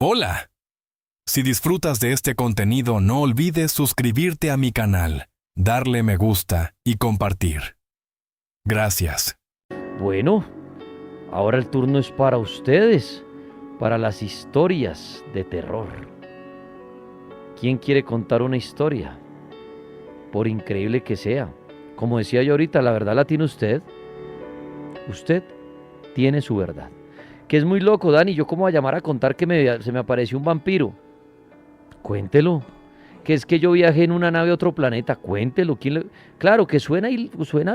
Hola. Si disfrutas de este contenido, no olvides suscribirte a mi canal, darle me gusta y compartir. Gracias. Bueno, ahora el turno es para ustedes, para las historias de terror. ¿Quién quiere contar una historia? Por increíble que sea. Como decía yo ahorita, la verdad la tiene usted. Usted tiene su verdad. Que es muy loco, Dani. ¿Yo cómo voy a llamar a contar que se me apareció un vampiro? Cuéntelo. Que es que yo viajé en una nave a otro planeta. Cuéntelo. Claro que suena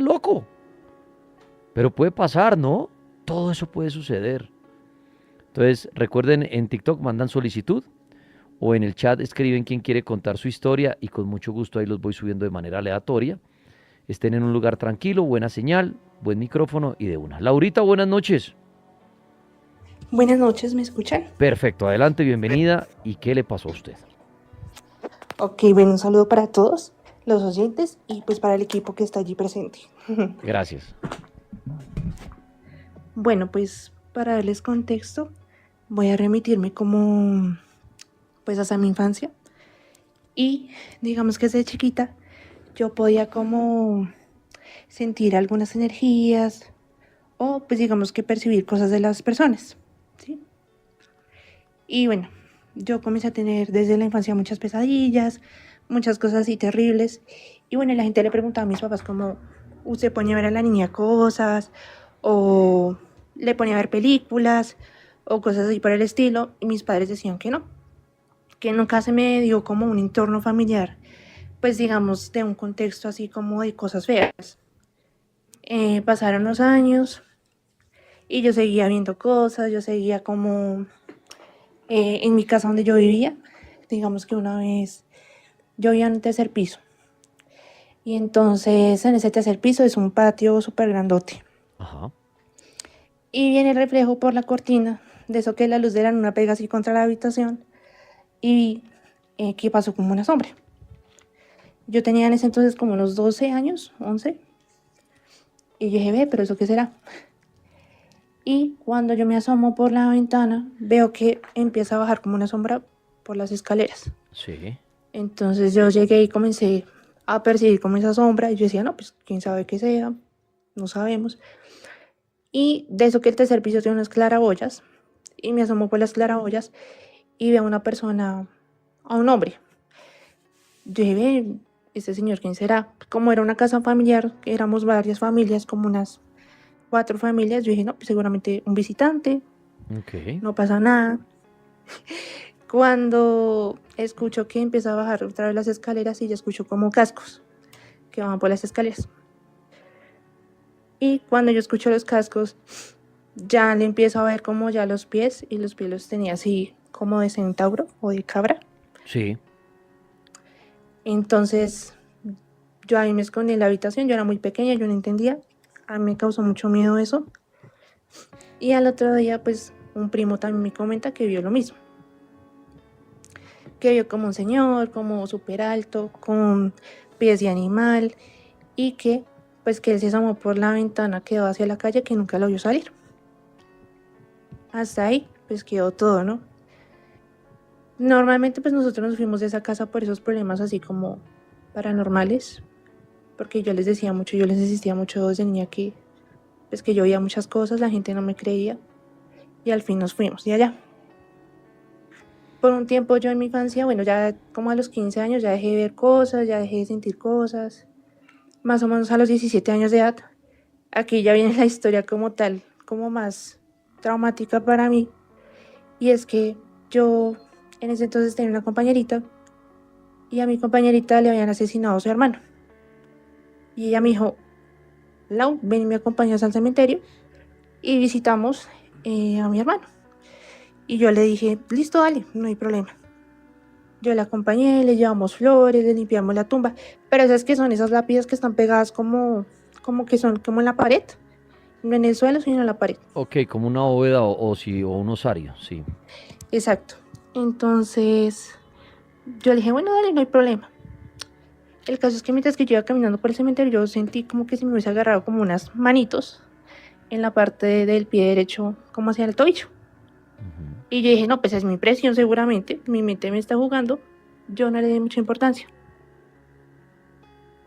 loco. Pero puede pasar, ¿no? Todo eso puede suceder. Entonces, recuerden, en TikTok mandan solicitud o en el chat escriben quién quiere contar su historia y con mucho gusto ahí los voy subiendo de manera aleatoria. Estén en un lugar tranquilo, buena señal, buen micrófono y de una. Laurita, buenas noches. Buenas noches, ¿me escuchan? Perfecto, adelante, bienvenida. ¿Y qué le pasó a usted? Ok, bueno, un saludo para todos los oyentes y pues para el equipo que está allí presente. Gracias. Bueno, pues para darles contexto, voy a remitirme como pues hasta mi infancia y digamos que desde chiquita yo podía como sentir algunas energías o pues digamos que percibir cosas de las personas, ¿sí? Y bueno, yo comencé a tener desde la infancia muchas pesadillas, muchas cosas así terribles. Y bueno, la gente le preguntaba a mis papás como, ¿usted ponía a ver a la niña cosas? ¿O le ponía a ver películas? O cosas así por el estilo. Y mis padres decían que nunca se me dio como un entorno familiar, pues digamos, de un contexto así como de cosas feas. Pasaron los años y yo seguía viendo cosas, yo seguía como en mi casa donde yo vivía, digamos que una vez yo vivía en un tercer piso. Y entonces en ese tercer piso es un patio súper grandote. Ajá. Y viene el reflejo por la cortina, de eso que la luz de la luna pega así contra la habitación. Y vi que pasó como una sombra. Yo tenía en ese entonces como unos 12 años, 11. Y yo dije, ve, pero ¿eso qué será? Y cuando yo me asomo por la ventana, veo que empieza a bajar como una sombra por las escaleras. Sí. Entonces yo llegué y comencé a percibir como esa sombra y yo decía, no, pues quién sabe qué sea, no sabemos. Y de eso que el tercer piso tiene unas claraboyas y me asomo por las claraboyas y veo a una persona, a un hombre. Yo dije, ve, este señor, ¿quién será? Como era una casa familiar, éramos varias familias, como unas 4 familias, yo dije, no, pues seguramente un visitante, Ok. no pasa nada. Cuando escucho que empieza a bajar otra vez las escaleras y ya escucho como cascos que van por las escaleras. Y cuando yo escucho los cascos, ya le empiezo a ver como ya los pies, y los pies los tenía así como de centauro o de cabra. Sí. Entonces yo ahí me escondí en la habitación, yo era muy pequeña, yo no entendía, a mí me causó mucho miedo eso. Y al otro día pues un primo también me comenta que vio lo mismo, que vio como un señor, como súper alto, con pies de animal, y que pues que él se asomó por la ventana, quedó hacia la calle, que nunca lo vio salir. Hasta ahí pues quedó todo, ¿no? Normalmente pues nosotros nos fuimos de esa casa por esos problemas así como paranormales, porque yo les decía mucho, yo les insistía mucho desde niña que pues que yo veía muchas cosas, la gente no me creía y al fin nos fuimos de allá. Por un tiempo yo en mi infancia, bueno, ya como a los 15 años ya dejé de ver cosas, ya dejé de sentir cosas, más o menos a los 17 años de edad. Aquí ya viene la historia como tal, como más traumática para mí, y es que yo en ese entonces tenía una compañerita y a mi compañerita le habían asesinado a su hermano. Y ella me dijo, Lau, ven y me acompañas al cementerio y visitamos a mi hermano. Y yo le dije, listo, dale, no hay problema. Yo la acompañé, le llevamos flores, le limpiamos la tumba, pero esas que son esas lápidas que están pegadas como que son como en la pared, no en el suelo, sino en la pared. Ok, como una bóveda o un osario, sí. Exacto. Entonces yo le dije, bueno, dale, no hay problema. El caso es que mientras que yo iba caminando por el cementerio, yo sentí como que se me hubiese agarrado como unas manitos en la parte del pie derecho, como hacia el tobillo. Ujú. Y yo dije, no, pues es mi impresión seguramente, mi mente me está jugando, yo no le di mucha importancia.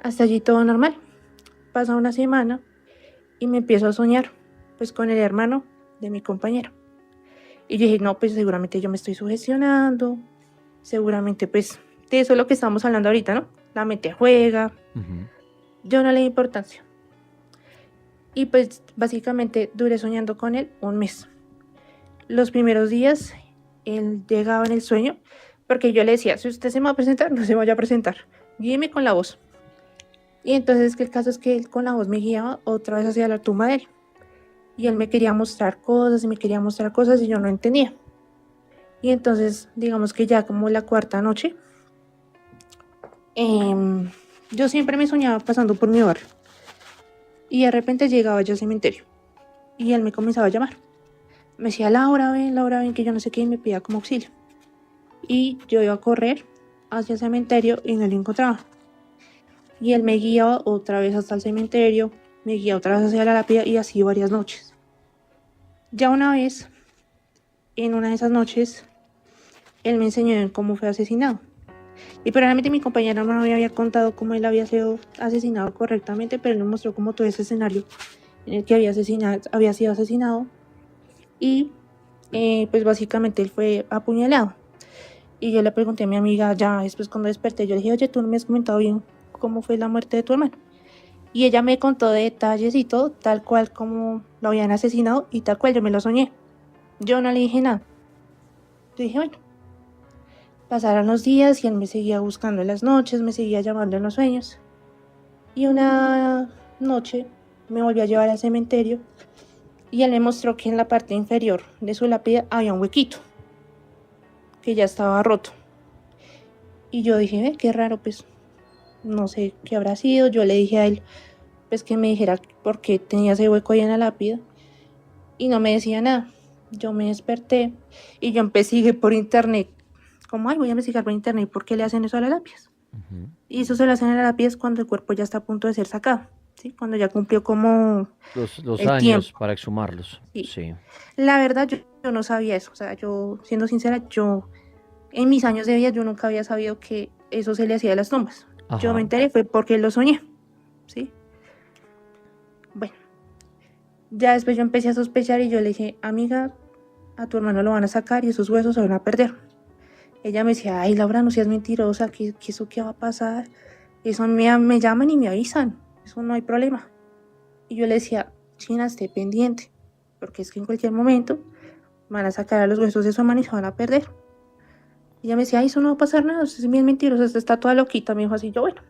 Hasta allí todo normal. Pasa una semana y me empiezo a soñar, pues con el hermano de mi compañero. Y yo dije, no, pues seguramente yo me estoy sugestionando, seguramente pues de eso es lo que estamos hablando ahorita, ¿no? La mente juega, yo no le di importancia. Y pues básicamente duré soñando con él un mes. Los primeros días él llegaba en el sueño, porque yo le decía, si usted se me va a presentar, no se vaya a presentar, guíeme con la voz. Y entonces el caso es que él con la voz me guiaba otra vez hacia la tumba de él. Y él me quería mostrar cosas y me quería mostrar cosas y yo no entendía. Y entonces digamos que ya como la cuarta noche, yo siempre me soñaba pasando por mi barrio. Y de repente llegaba yo al cementerio y él me comenzaba a llamar. Me decía, Laura, ven, que yo no sé qué, y me pedía como auxilio. Y yo iba a correr hacia el cementerio y no lo encontraba. Y él me guiaba otra vez hasta el cementerio, me guiaba otra vez hacia la lápida y así varias noches. Ya una vez, en una de esas noches, él me enseñó en cómo fue asesinado. Y probablemente mi compañera no me había contado cómo él había sido asesinado correctamente, pero él me mostró como todo ese escenario en el que había sido asesinado. Y pues básicamente él fue apuñalado. Y yo le pregunté a mi amiga ya después cuando desperté, yo le dije, oye, tú no me has comentado bien cómo fue la muerte de tu hermano. Y ella me contó de detalles y todo, tal cual como lo habían asesinado y tal cual yo me lo soñé. Yo no le dije nada. Yo dije, bueno, pasaron los días y él me seguía buscando en las noches, me seguía llamando en los sueños. Y una noche me volvió a llevar al cementerio y él me mostró que en la parte inferior de su lápida había un huequito que ya estaba roto. Y yo dije, qué raro, pues no sé qué habrá sido. Yo le dije a él pues que me dijera por qué tenía ese hueco ahí en la lápida y no me decía nada. Yo me desperté y yo investigué por internet, como, ay, voy a investigar por internet por qué le hacen eso a las lápidas. Y eso se lo hacen a las lápidas cuando el cuerpo ya está a punto de ser sacado, ¿sí? Cuando ya cumplió como Los el años tiempo. para exhumarlos. Sí. Sí. La verdad, yo no sabía eso. O sea, yo, siendo sincera, yo en mis años de vida yo nunca había sabido que eso se le hacía a las tumbas. Ajá. Yo me enteré fue porque lo soñé, ¿sí? Bueno, ya después yo empecé a sospechar y yo le dije, amiga, a tu hermano lo van a sacar y esos huesos se van a perder. Ella me decía, ay, Laura, no seas mentirosa, ¿qué eso qué va a pasar? Eso me llaman y me avisan, eso no hay problema. Y yo le decía, China, esté pendiente, porque es que en cualquier momento van a sacar a los huesos de su hermano y se van a perder. Y ella me decía, ay, eso no va a pasar nada, usted es bien mentirosa, usted está toda loquita, me dijo así, yo bueno.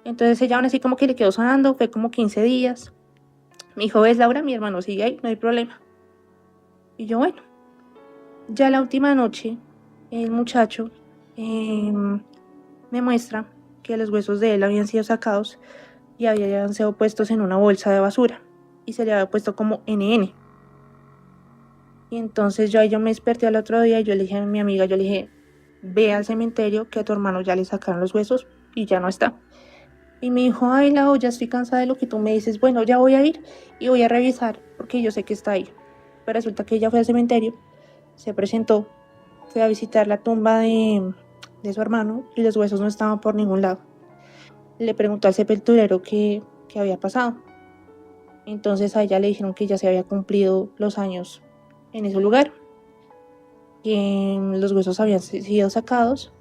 Entonces ella aún así como que le quedó sonando, fue como 15 días. Me dijo, ves Laura, mi hermano sigue ahí, no hay problema. Y yo bueno, ya la última noche, el muchacho me muestra que los huesos de él habían sido sacados y habían sido puestos en una bolsa de basura y se le había puesto como NN. Y entonces yo me desperté al otro día y yo le dije a mi amiga, yo le dije, ve al cementerio que a tu hermano ya le sacaron los huesos y ya no está. Y me dijo, ay Lau, ya estoy cansada de lo que tú me dices, bueno, ya voy a ir y voy a revisar porque yo sé que está ahí. Pero resulta que ella fue al cementerio, se presentó, fue a visitar la tumba de su hermano y los huesos no estaban por ningún lado. Le preguntó al sepulturero qué había pasado. Entonces a ella le dijeron que ya se había cumplido los años en ese lugar, que los huesos habían sido sacados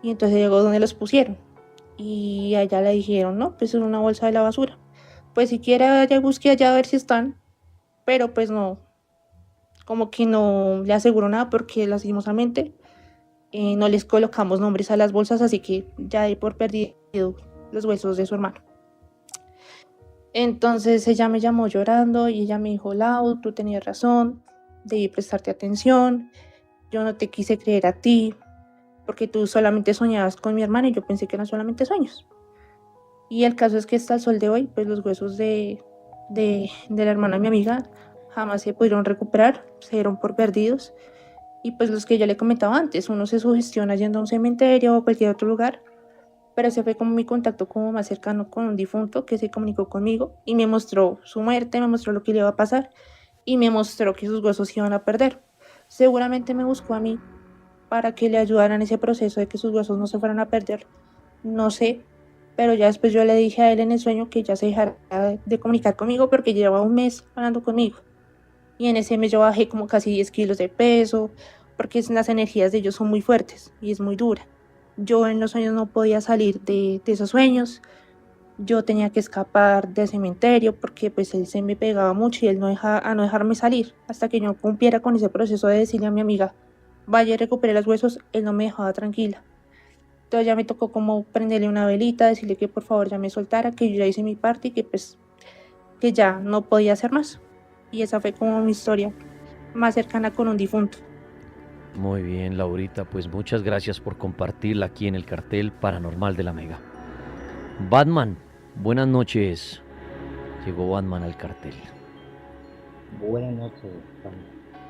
y entonces llegó donde los pusieron y a ella le dijeron, no, pues es una bolsa de la basura. Pues si quiere ya busque allá a ver si están, pero pues no, como que no le aseguro nada porque lastimosamente no les colocamos nombres a las bolsas, así que ya di por perdido los huesos de su hermano. Entonces ella me llamó llorando y ella me dijo, Lau, tú tenías razón, debí prestarte atención, yo no te quise creer a ti, porque tú solamente soñabas con mi hermana y yo pensé que eran solamente sueños. Y el caso es que hasta el sol de hoy, pues los huesos de la hermana de mi amiga jamás se pudieron recuperar, se dieron por perdidos. Y pues los que yo le comentaba antes, uno se sugestiona yendo a un cementerio o cualquier otro lugar, pero ese fue como mi contacto como más cercano con un difunto que se comunicó conmigo y me mostró su muerte, me mostró lo que le iba a pasar y me mostró que sus huesos se iban a perder. Seguramente me buscó a mí para que le ayudara en ese proceso de que sus huesos no se fueran a perder. No sé, pero ya después yo le dije a él en el sueño que ya se dejara de comunicar conmigo porque llevaba un mes hablando conmigo. Y en ese mes yo bajé como casi 10 kilos de peso, porque las energías de ellos son muy fuertes y es muy dura. Yo en los sueños no podía salir de esos sueños. Yo tenía que escapar del cementerio porque pues él se me pegaba mucho y él no dejarme salir hasta que yo cumpliera con ese proceso de decirle a mi amiga, vaya y recupere los huesos, él no me dejaba tranquila. Entonces ya me tocó como prenderle una velita, decirle que por favor ya me soltara, que yo ya hice mi parte y que pues que ya no podía hacer más. Y esa fue como mi historia más cercana con un difunto. Muy bien, Laurita, pues muchas gracias por compartirla aquí en el cartel paranormal de la Mega. Batman, buenas noches. Llegó Batman al cartel. Buenas noches, Juan.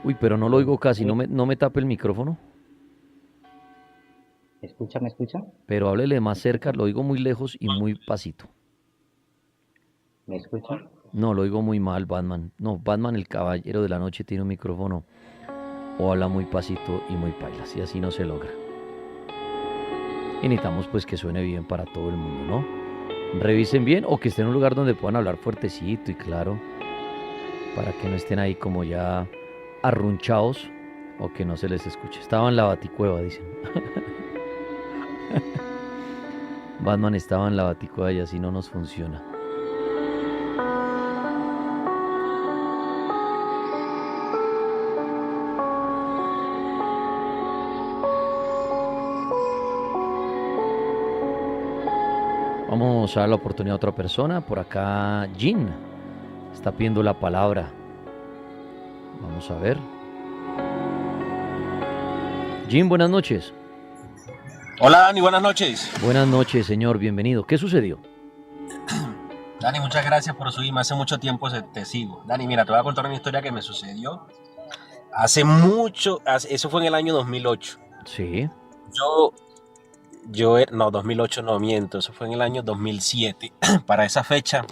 Uy, pero no lo oigo casi, no me tape el micrófono, ¿Me escucha? pero háblele más cerca, lo oigo muy lejos y muy pasito. ¿Me escucha? No, lo oigo muy mal, Batman. No, Batman, el caballero de la noche, tiene un micrófono o habla muy pasito y muy pailas, y así no se logra. Y necesitamos pues que suene bien para todo el mundo, ¿no? Revisen bien o que estén en un lugar donde puedan hablar fuertecito y claro, para que no estén ahí como ya arrunchados o que no se les escuche. Estaba en la baticueva, dicen. Batman estaba en la baticueva y así no nos funciona. Vamos a dar la oportunidad a otra persona. Por acá, Jean está pidiendo la palabra. Vamos a ver. Jean, buenas noches. Hola Dani, buenas noches. Buenas noches, señor. Bienvenido. ¿Qué sucedió? Dani, muchas gracias por subirme. Hace mucho tiempo te sigo. Dani, mira, te voy a contar una historia que me sucedió hace mucho. Eso fue en el año 2008. Sí. No, 2008 no miento. Eso fue en el año 2007. Para esa fecha,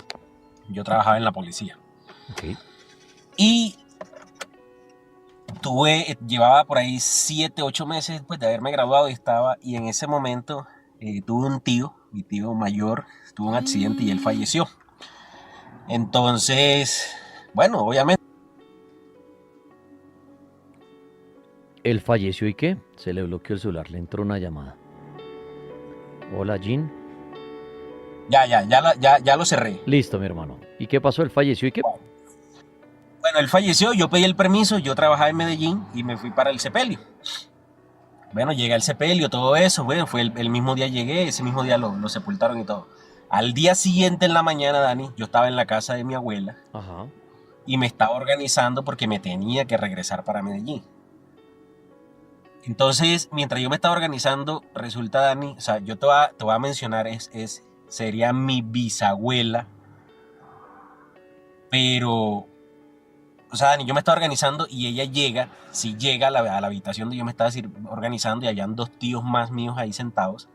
yo trabajaba en la policía. Ok. Y llevaba por ahí 7, 8 meses después de haberme graduado y en ese momento tuve un tío, mi tío mayor, tuvo un accidente y él falleció. Entonces, bueno, obviamente. ¿Él falleció y qué? Se le bloqueó el celular, le entró una llamada. Hola, Jean. Ya lo cerré. Listo, mi hermano. ¿Y qué pasó? ¿Él falleció y qué? Bueno, él falleció, yo pedí el permiso, yo trabajaba en Medellín y me fui para el sepelio. Bueno, llegué al sepelio, todo eso, bueno, fue el mismo día llegué, ese mismo día lo sepultaron y todo. Al día siguiente en la mañana, Dani, yo estaba en la casa de mi abuela. Ajá. Y me estaba organizando porque me tenía que regresar para Medellín. Entonces, mientras yo me estaba organizando, resulta, Dani, o sea, yo te voy a mencionar, sería mi bisabuela, pero, o sea, Dani, yo me estaba organizando y ella llega a la habitación donde yo me estaba organizando y habían 2 tíos más míos ahí sentados.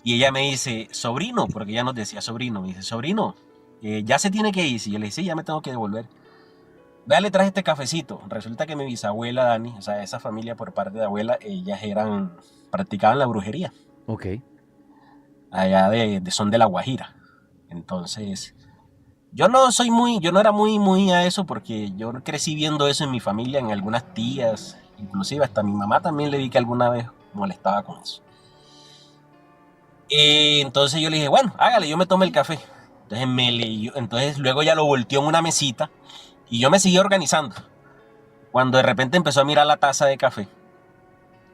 Y ella me dice, sobrino, porque ella nos decía sobrino, me dice, sobrino, ya se tiene que ir. Y yo le dije, sí, ya me tengo que devolver. Vea, le traje este cafecito. Resulta que mi bisabuela, Dani, o sea, esa familia por parte de abuela, ellas practicaban la brujería. Ok. Allá son de La Guajira. Entonces, yo no era muy a eso porque yo crecí viendo eso en mi familia, en algunas tías, inclusive hasta mi mamá también le vi que alguna vez molestaba con eso. Entonces yo le dije, bueno, hágale, yo me tomé el café. Entonces me leyó, entonces luego ya lo volteó en una mesita y yo me seguí organizando. Cuando de repente empezó a mirar la taza de café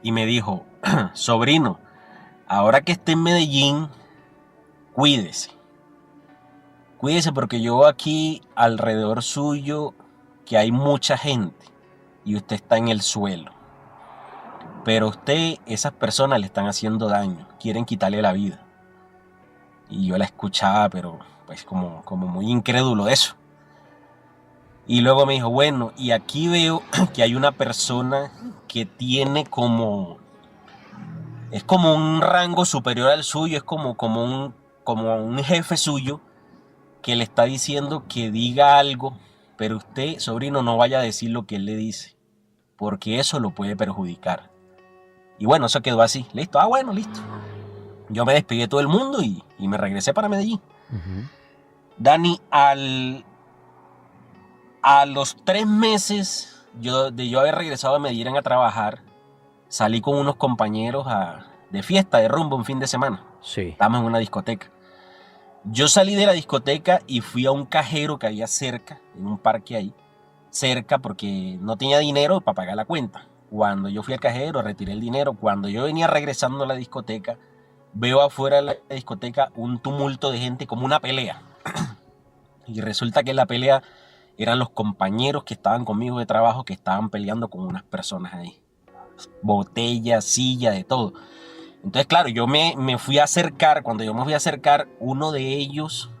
y me dijo, sobrino, ahora que esté en Medellín, cuídese. Cuídese porque yo aquí alrededor suyo que hay mucha gente y usted está en el suelo. Pero esas personas le están haciendo daño, quieren quitarle la vida. Y yo la escuchaba, pero pues como muy incrédulo de eso. Y luego me dijo, bueno, y aquí veo que hay una persona que tiene es como un rango superior al suyo, es como un jefe suyo que le está diciendo que diga algo, pero usted, sobrino, no vaya a decir lo que él le dice, porque eso lo puede perjudicar. Y bueno, eso quedó así. Listo, bueno, listo. Yo me despedí de todo el mundo y me regresé para Medellín. Ujú. Dani, a los 3 meses de yo haber regresado a Medellín a trabajar, salí con unos compañeros de fiesta, de rumbo, un fin de semana. Sí. Estábamos en una discoteca. Yo salí de la discoteca y fui a un cajero que había cerca, en un parque ahí, cerca, porque no tenía dinero para pagar la cuenta. Cuando yo fui al cajero, retiré el dinero. Cuando yo venía regresando a la discoteca, veo afuera de la discoteca un tumulto de gente, como una pelea. Y resulta que la pelea eran los compañeros que estaban conmigo de trabajo que estaban peleando con unas personas ahí. Botellas, silla, de todo. Entonces, claro, yo me fui a acercar. Cuando yo me fui a acercar, uno de ellos,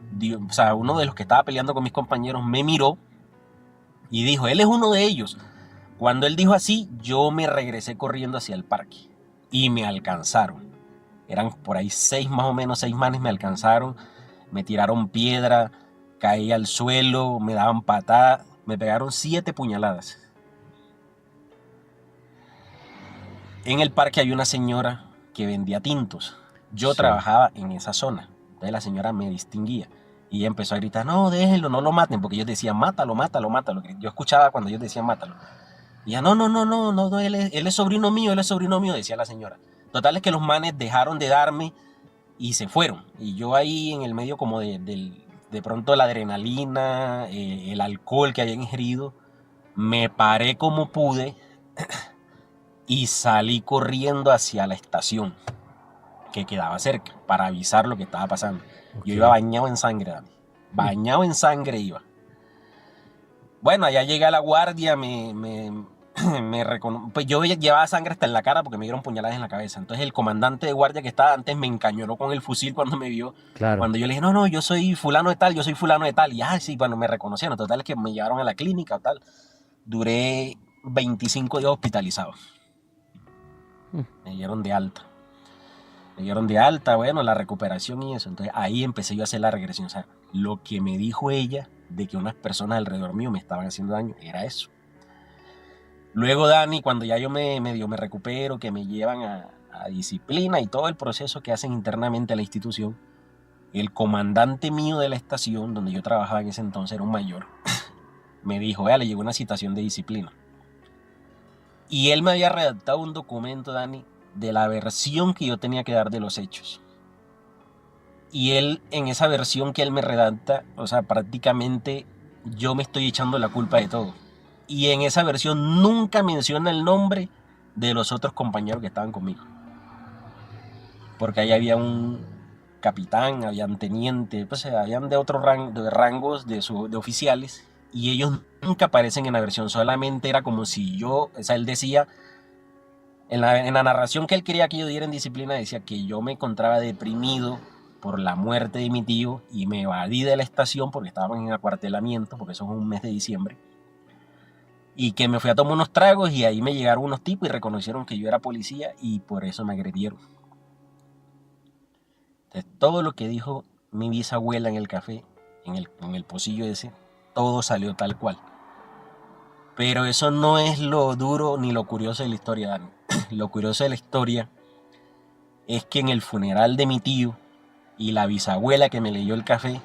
o sea, uno de los que estaba peleando con mis compañeros, me miró y dijo, él es uno de ellos. Cuando él dijo así, yo me regresé corriendo hacia el parque y me alcanzaron. Eran por ahí 6 más o menos, 6 manes me alcanzaron, me tiraron piedra, caí al suelo, me daban patadas, me pegaron 7 puñaladas. En el parque había una señora que vendía tintos. Yo Sí. trabajaba en esa zona. Entonces la señora me distinguía. Y ella empezó a gritar, no, déjenlo, no lo maten. Porque ellos decían, mátalo, mátalo, mátalo. Yo escuchaba cuando ellos decían, mátalo. Y ella, no, él es sobrino mío, decía la señora. Total es que los manes dejaron de darme y se fueron. Y yo ahí en el medio como de pronto la adrenalina, el alcohol que había ingerido, me paré como pude y salí corriendo hacia la estación que quedaba cerca para avisar lo que estaba pasando. Ok. Yo iba bañado en sangre, Dani. Bañado en sangre iba. Bueno, allá llegué a la guardia, pues yo llevaba sangre hasta en la cara porque me dieron puñaladas en la cabeza. Entonces el comandante de guardia que estaba antes me encañonó con el fusil cuando me vio. Claro. Cuando yo le dije, no, yo soy fulano de tal, yo soy fulano de tal. Y sí, bueno, me reconocieron. Total es que me llevaron a la clínica o tal. Duré 25 días hospitalizado. Me dieron de alta. Bueno, la recuperación y eso. Entonces ahí empecé yo a hacer la regresión. O sea, lo que me dijo ella de que unas personas alrededor mío me estaban haciendo daño era eso. Luego, Dani, cuando ya yo me recupero, que me llevan a disciplina y todo el proceso que hacen internamente a la institución, el comandante mío de la estación donde yo trabajaba en ese entonces, era un mayor, me dijo, le llegó una citación de disciplina. Y él me había redactado un documento, Dani, de la versión que yo tenía que dar de los hechos. Y él, en esa versión que él me redacta, o sea, prácticamente yo me estoy echando la culpa de todo. Y en esa versión nunca menciona el nombre de los otros compañeros que estaban conmigo. Porque ahí había un capitán, habían teniente, pues habían de otros rangos de oficiales. Y ellos nunca aparecen en la versión, solamente era como si yo, o sea, él decía, en la narración que él quería que yo diera en disciplina, decía que yo me encontraba deprimido por la muerte de mi tío y me evadí de la estación porque estaban en acuartelamiento, porque eso fue un mes de diciembre, y que me fui a tomar unos tragos y ahí me llegaron unos tipos y reconocieron que yo era policía y por eso me agredieron. Entonces, todo lo que dijo mi bisabuela en el café, en el pocillo ese, todo salió tal cual. Pero eso no es lo duro ni lo curioso de la historia, Dani. Lo curioso de la historia es que en el funeral de mi tío y la bisabuela que me leyó el café,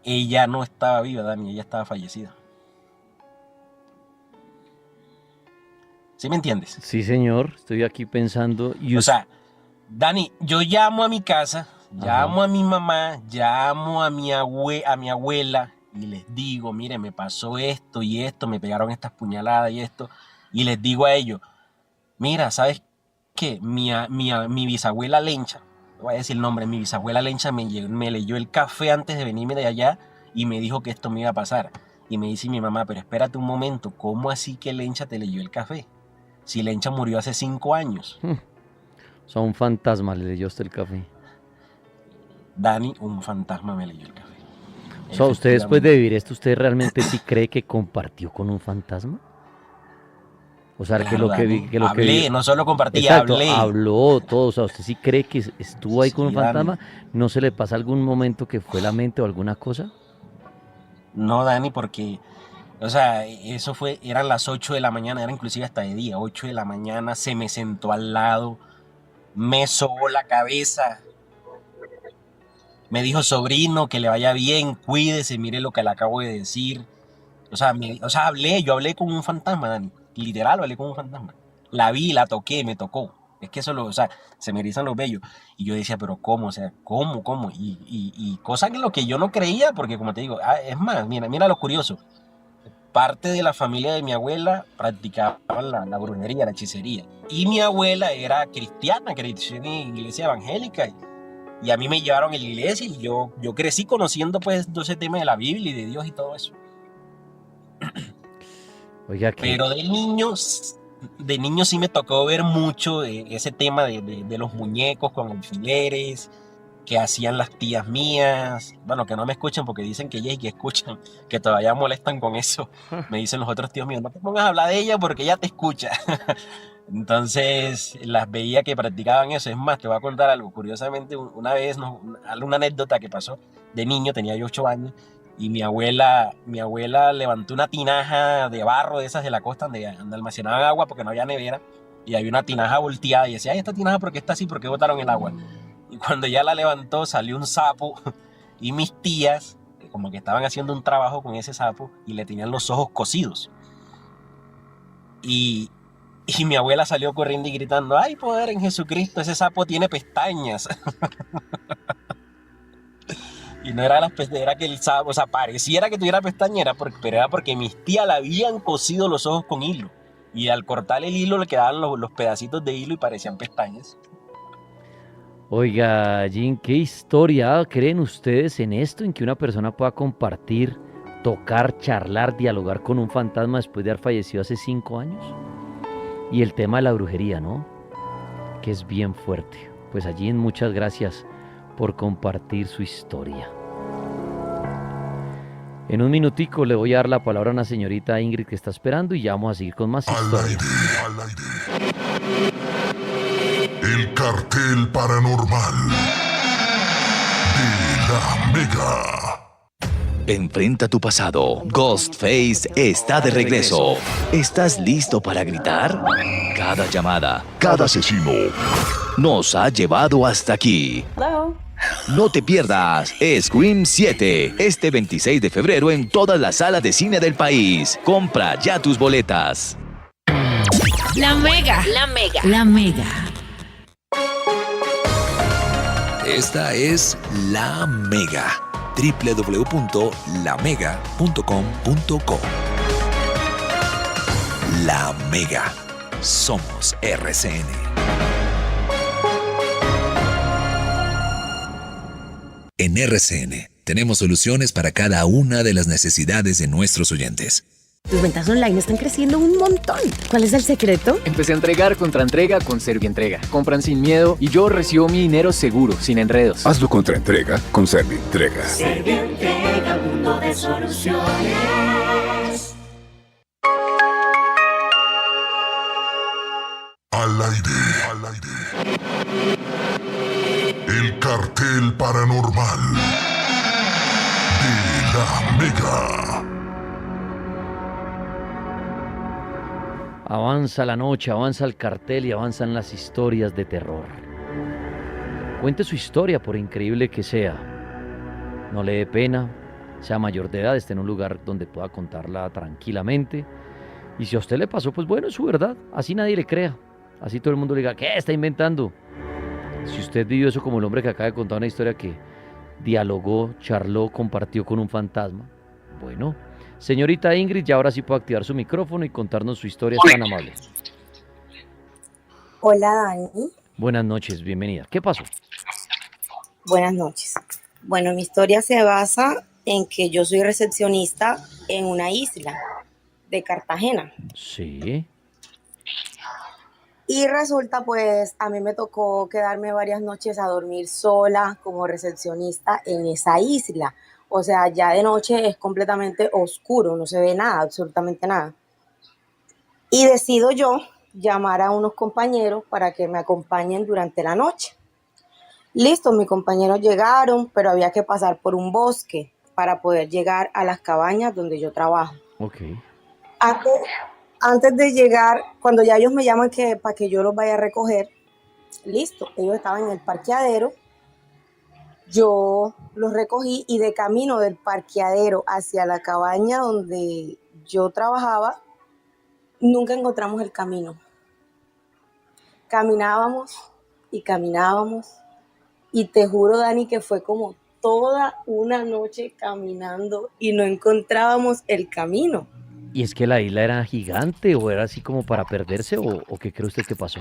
ella no estaba viva, Dani, ella estaba fallecida. ¿Sí me entiendes? Sí, señor, estoy aquí pensando. O sea, Dani, yo llamo a mi casa, llamo a mi mamá, llamo a mi abuela y les digo, mire, me pasó esto y esto, me pegaron estas puñaladas y esto, y les digo a ellos, mira, ¿sabes qué? Mi bisabuela Lencha, voy a decir el nombre, mi bisabuela Lencha me leyó el café antes de venirme de allá y me dijo que esto me iba a pasar. Y me dice mi mamá, pero espérate un momento, ¿cómo así que Lencha te leyó el café? Si Lencha murió hace 5 años. O sea, un fantasma le leyó usted el café. Dani, un fantasma me leyó el café. O sea, usted después de vivir esto, ¿usted realmente sí cree que compartió con un fantasma? O sea, Claro, que lo que Dani, vi, que lo hablé, que no solo compartí, exacto, hablé. habló todo. O sea, ¿usted sí cree que estuvo ahí Sí, con un Dani. fantasma? ¿No se le pasa algún momento que fue la mente o alguna cosa? No, Dani, porque O sea, eran las 8 de la mañana, era inclusive hasta de día, 8 de la mañana, se me sentó al lado, me sobó la cabeza, me dijo, sobrino, que le vaya bien, cuídese, mire lo que le acabo de decir. Yo hablé con un fantasma, Dani, literal, hablé con un fantasma. La vi, la toqué, me tocó. Es que se me erizan los vellos. Y yo decía, pero ¿cómo? O sea, ¿cómo? Y cosa que lo que yo no creía, porque como te digo, es más, mira lo curioso. Parte de la familia de mi abuela practicaban la brujería, la hechicería. Y mi abuela era cristiana, creció en iglesia evangélica. Y a mí me llevaron a la iglesia y yo crecí conociendo pues todo ese tema de la Biblia y de Dios y todo eso. Oiga, que Pero de niño sí me tocó ver mucho ese tema de los muñecos con alfileres que hacían las tías mías. Bueno, que no me escuchan porque dicen que ellas y que escuchan, que todavía molestan con eso. Me dicen los otros tíos míos, no te pongas a hablar de ella porque ella te escucha. Entonces las veía que practicaban eso. Es más, te voy a contar algo. Curiosamente, una vez, una anécdota que pasó de niño, tenía yo 8 años, y mi abuela levantó una tinaja de barro de esas de la costa donde almacenaban agua porque no había nevera, y había una tinaja volteada y decía, ay, esta tinaja, ¿por qué está así? ¿Por qué botaron el agua? Y cuando ya la levantó salió un sapo y mis tías como que estaban haciendo un trabajo con ese sapo y le tenían los ojos cosidos. Y mi abuela salió corriendo y gritando, ¡ay, poder en Jesucristo! Ese sapo tiene pestañas. Y no era las pestañas, era que el sapo, o sea, pareciera que tuviera pestañas, pero era porque mis tías le habían cosido los ojos con hilo. Y al cortar el hilo le quedaban los pedacitos de hilo y parecían pestañas. Oiga, Jim, ¿qué historia creen ustedes en esto? En que una persona pueda compartir, tocar, charlar, dialogar con un fantasma después de haber fallecido hace 5 años. Y el tema de la brujería, ¿no? Que es bien fuerte. Pues Jim, muchas gracias por compartir su historia. En un minutico le voy a dar la palabra a una señorita Ingrid que está esperando y ya vamos a seguir con más historias. Al aire. El cartel paranormal de la Mega. Enfrenta tu pasado. Ghostface está de regreso. ¿Estás listo para gritar? Cada llamada, cada asesino nos ha llevado hasta aquí. Hello. No te pierdas Scream 7 este 26 de febrero en todas las salas de cine del país. Compra ya tus boletas. La Mega. La Mega. La Mega. Esta es La Mega. www.lamega.com.co. La Mega. Somos RCN. En RCN tenemos soluciones para cada una de las necesidades de nuestros oyentes. Tus ventas online están creciendo un montón. ¿Cuál es el secreto? Empecé a entregar contra entrega con Servientrega. Compran sin miedo y yo recibo mi dinero seguro, sin enredos. Hazlo contra entrega con Servientrega. Servientrega, mundo de soluciones. Al aire. El cartel paranormal de la Mega. Avanza la noche, avanza el cartel y avanzan las historias de terror. Cuente su historia, por increíble que sea. No le dé pena, sea mayor de edad, esté en un lugar donde pueda contarla tranquilamente. Y si a usted le pasó, pues bueno, es su verdad. Así nadie le crea. Así todo el mundo le diga, ¿qué está inventando? Si usted vivió eso como el hombre que acaba de contar una historia que dialogó, charló, compartió con un fantasma, bueno, señorita Ingrid, ya ahora sí puede activar su micrófono y contarnos su historia, es tan amable. Hola, Dani. Buenas noches, bienvenida. ¿Qué pasó? Buenas noches. Bueno, mi historia se basa en que yo soy recepcionista en una isla de Cartagena. Sí. Y resulta, pues, a mí me tocó quedarme varias noches a dormir sola como recepcionista en esa isla. O sea, ya de noche es completamente oscuro, no se ve nada, absolutamente nada. Y decido yo llamar a unos compañeros para que me acompañen durante la noche. Listo, mis compañeros llegaron, pero había que pasar por un bosque para poder llegar a las cabañas donde yo trabajo. Ok. Antes, antes de llegar, cuando ya ellos me llaman que para que yo los vaya a recoger, listo, ellos estaban en el parqueadero, yo los recogí y de camino del parqueadero hacia la cabaña donde yo trabajaba, nunca encontramos el camino. Caminábamos y caminábamos y te juro, Dani, que fue como toda una noche caminando y no encontrábamos el camino. ¿Y es que la isla era gigante o era así como para perderse o qué cree usted que pasó?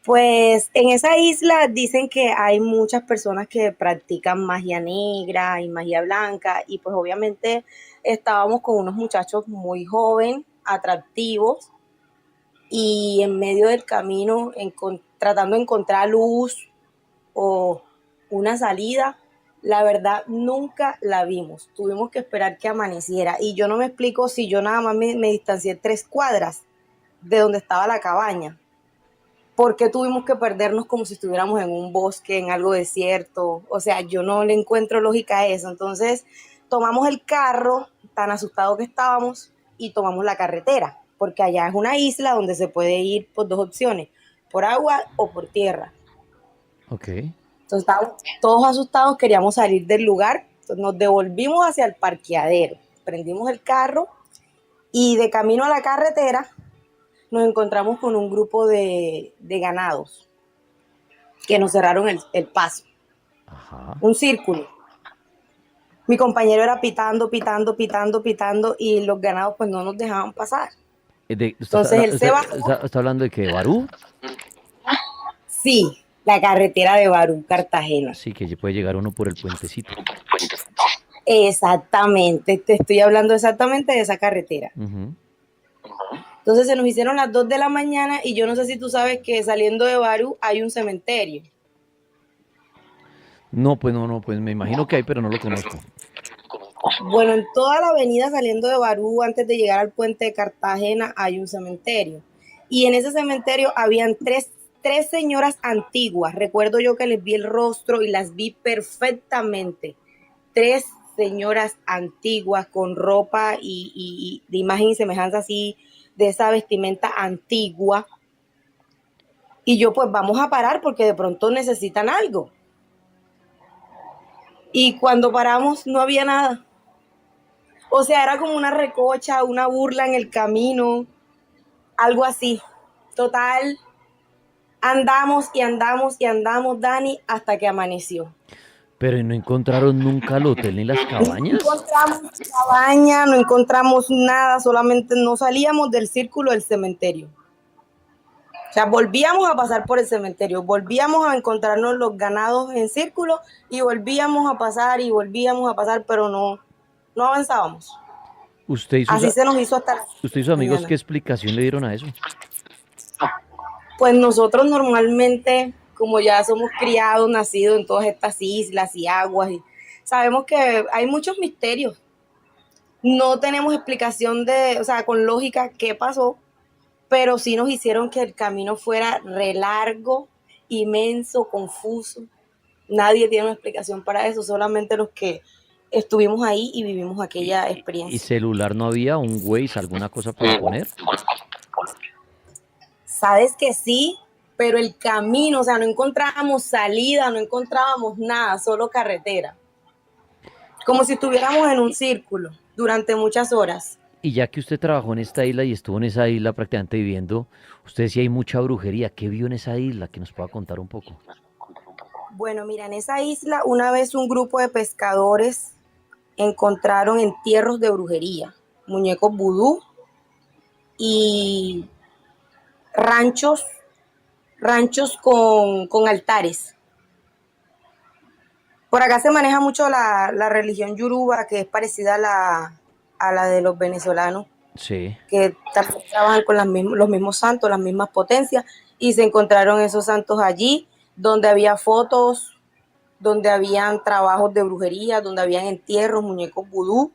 Pues en esa isla dicen que hay muchas personas que practican magia negra y magia blanca y pues obviamente estábamos con unos muchachos muy jóvenes, atractivos y en medio del camino tratando de encontrar luz o una salida, la verdad nunca la vimos. Tuvimos que esperar que amaneciera y yo no me explico si yo nada más me distancié 3 cuadras de donde estaba la cabaña. ¿Por qué tuvimos que perdernos como si estuviéramos en un bosque, en algo desierto? O sea, yo no le encuentro lógica a eso. Entonces, tomamos el carro, tan asustados que estábamos, y tomamos la carretera, porque allá es una isla donde se puede ir por 2 opciones, por agua o por tierra. Ok. Entonces, estábamos todos asustados, queríamos salir del lugar, entonces nos devolvimos hacia el parqueadero, prendimos el carro y de camino a la carretera nos encontramos con un grupo de ganados que nos cerraron el paso. Ajá. Un círculo. Mi compañero era pitando y los ganados pues no nos dejaban pasar. Entonces él se bajó. ¿Está hablando de qué? ¿De Barú? Sí, la carretera de Barú, Cartagena. Sí, que puede llegar uno por el puentecito. Exactamente, te estoy hablando exactamente de esa carretera. Ujú. Entonces se nos hicieron las 2 de la mañana y yo no sé si tú sabes que saliendo de Barú hay un cementerio. No, pues me imagino que hay, pero no lo conozco. Bueno, en toda la avenida saliendo de Barú, antes de llegar al puente de Cartagena, hay un cementerio. Y en ese cementerio habían tres señoras antiguas. Recuerdo yo que les vi el rostro y las vi perfectamente. 3 señoras antiguas con ropa y de imagen y semejanza así, de esa vestimenta antigua. Y yo pues vamos a parar porque de pronto necesitan algo. Y cuando paramos no había nada. O sea, era como una recocha, una burla en el camino, algo así. Total, andamos, Dani, hasta que amaneció. Pero no encontraron nunca el hotel ni las cabañas. No encontramos cabaña, no encontramos nada, solamente no salíamos del círculo del cementerio. O sea, volvíamos a pasar por el cementerio, volvíamos a encontrarnos los ganados en círculo y volvíamos a pasar, pero no avanzábamos. Así se nos hizo hasta ¿Usted y sus amigos mañana. qué explicación le dieron a eso? Pues nosotros normalmente, como ya somos criados, nacidos en todas estas islas y aguas, y sabemos que hay muchos misterios. No tenemos explicación con lógica qué pasó, pero sí nos hicieron que el camino fuera re largo, inmenso, confuso. Nadie tiene una explicación para eso, solamente los que estuvimos ahí y vivimos aquella experiencia. ¿Y celular no había? ¿Un Waze, alguna cosa para poner? Sabes que sí, pero el camino, o sea, no encontrábamos salida, no encontrábamos nada, solo carretera. Como si estuviéramos en un círculo durante muchas horas. Y ya que usted trabajó en esta isla y estuvo en esa isla prácticamente viviendo, usted decía hay mucha brujería. ¿Qué vio en esa isla? Que nos pueda contar un poco. Bueno, mira, en esa isla una vez un grupo de pescadores encontraron entierros de brujería, muñecos vudú y ranchos con altares. Por acá se maneja mucho la religión yoruba, que es parecida a la de los venezolanos, Sí. que también trabajan con los mismos santos, las mismas potencias, y se encontraron esos santos allí, donde había fotos, donde habían trabajos de brujería, donde habían entierros, muñecos vudú.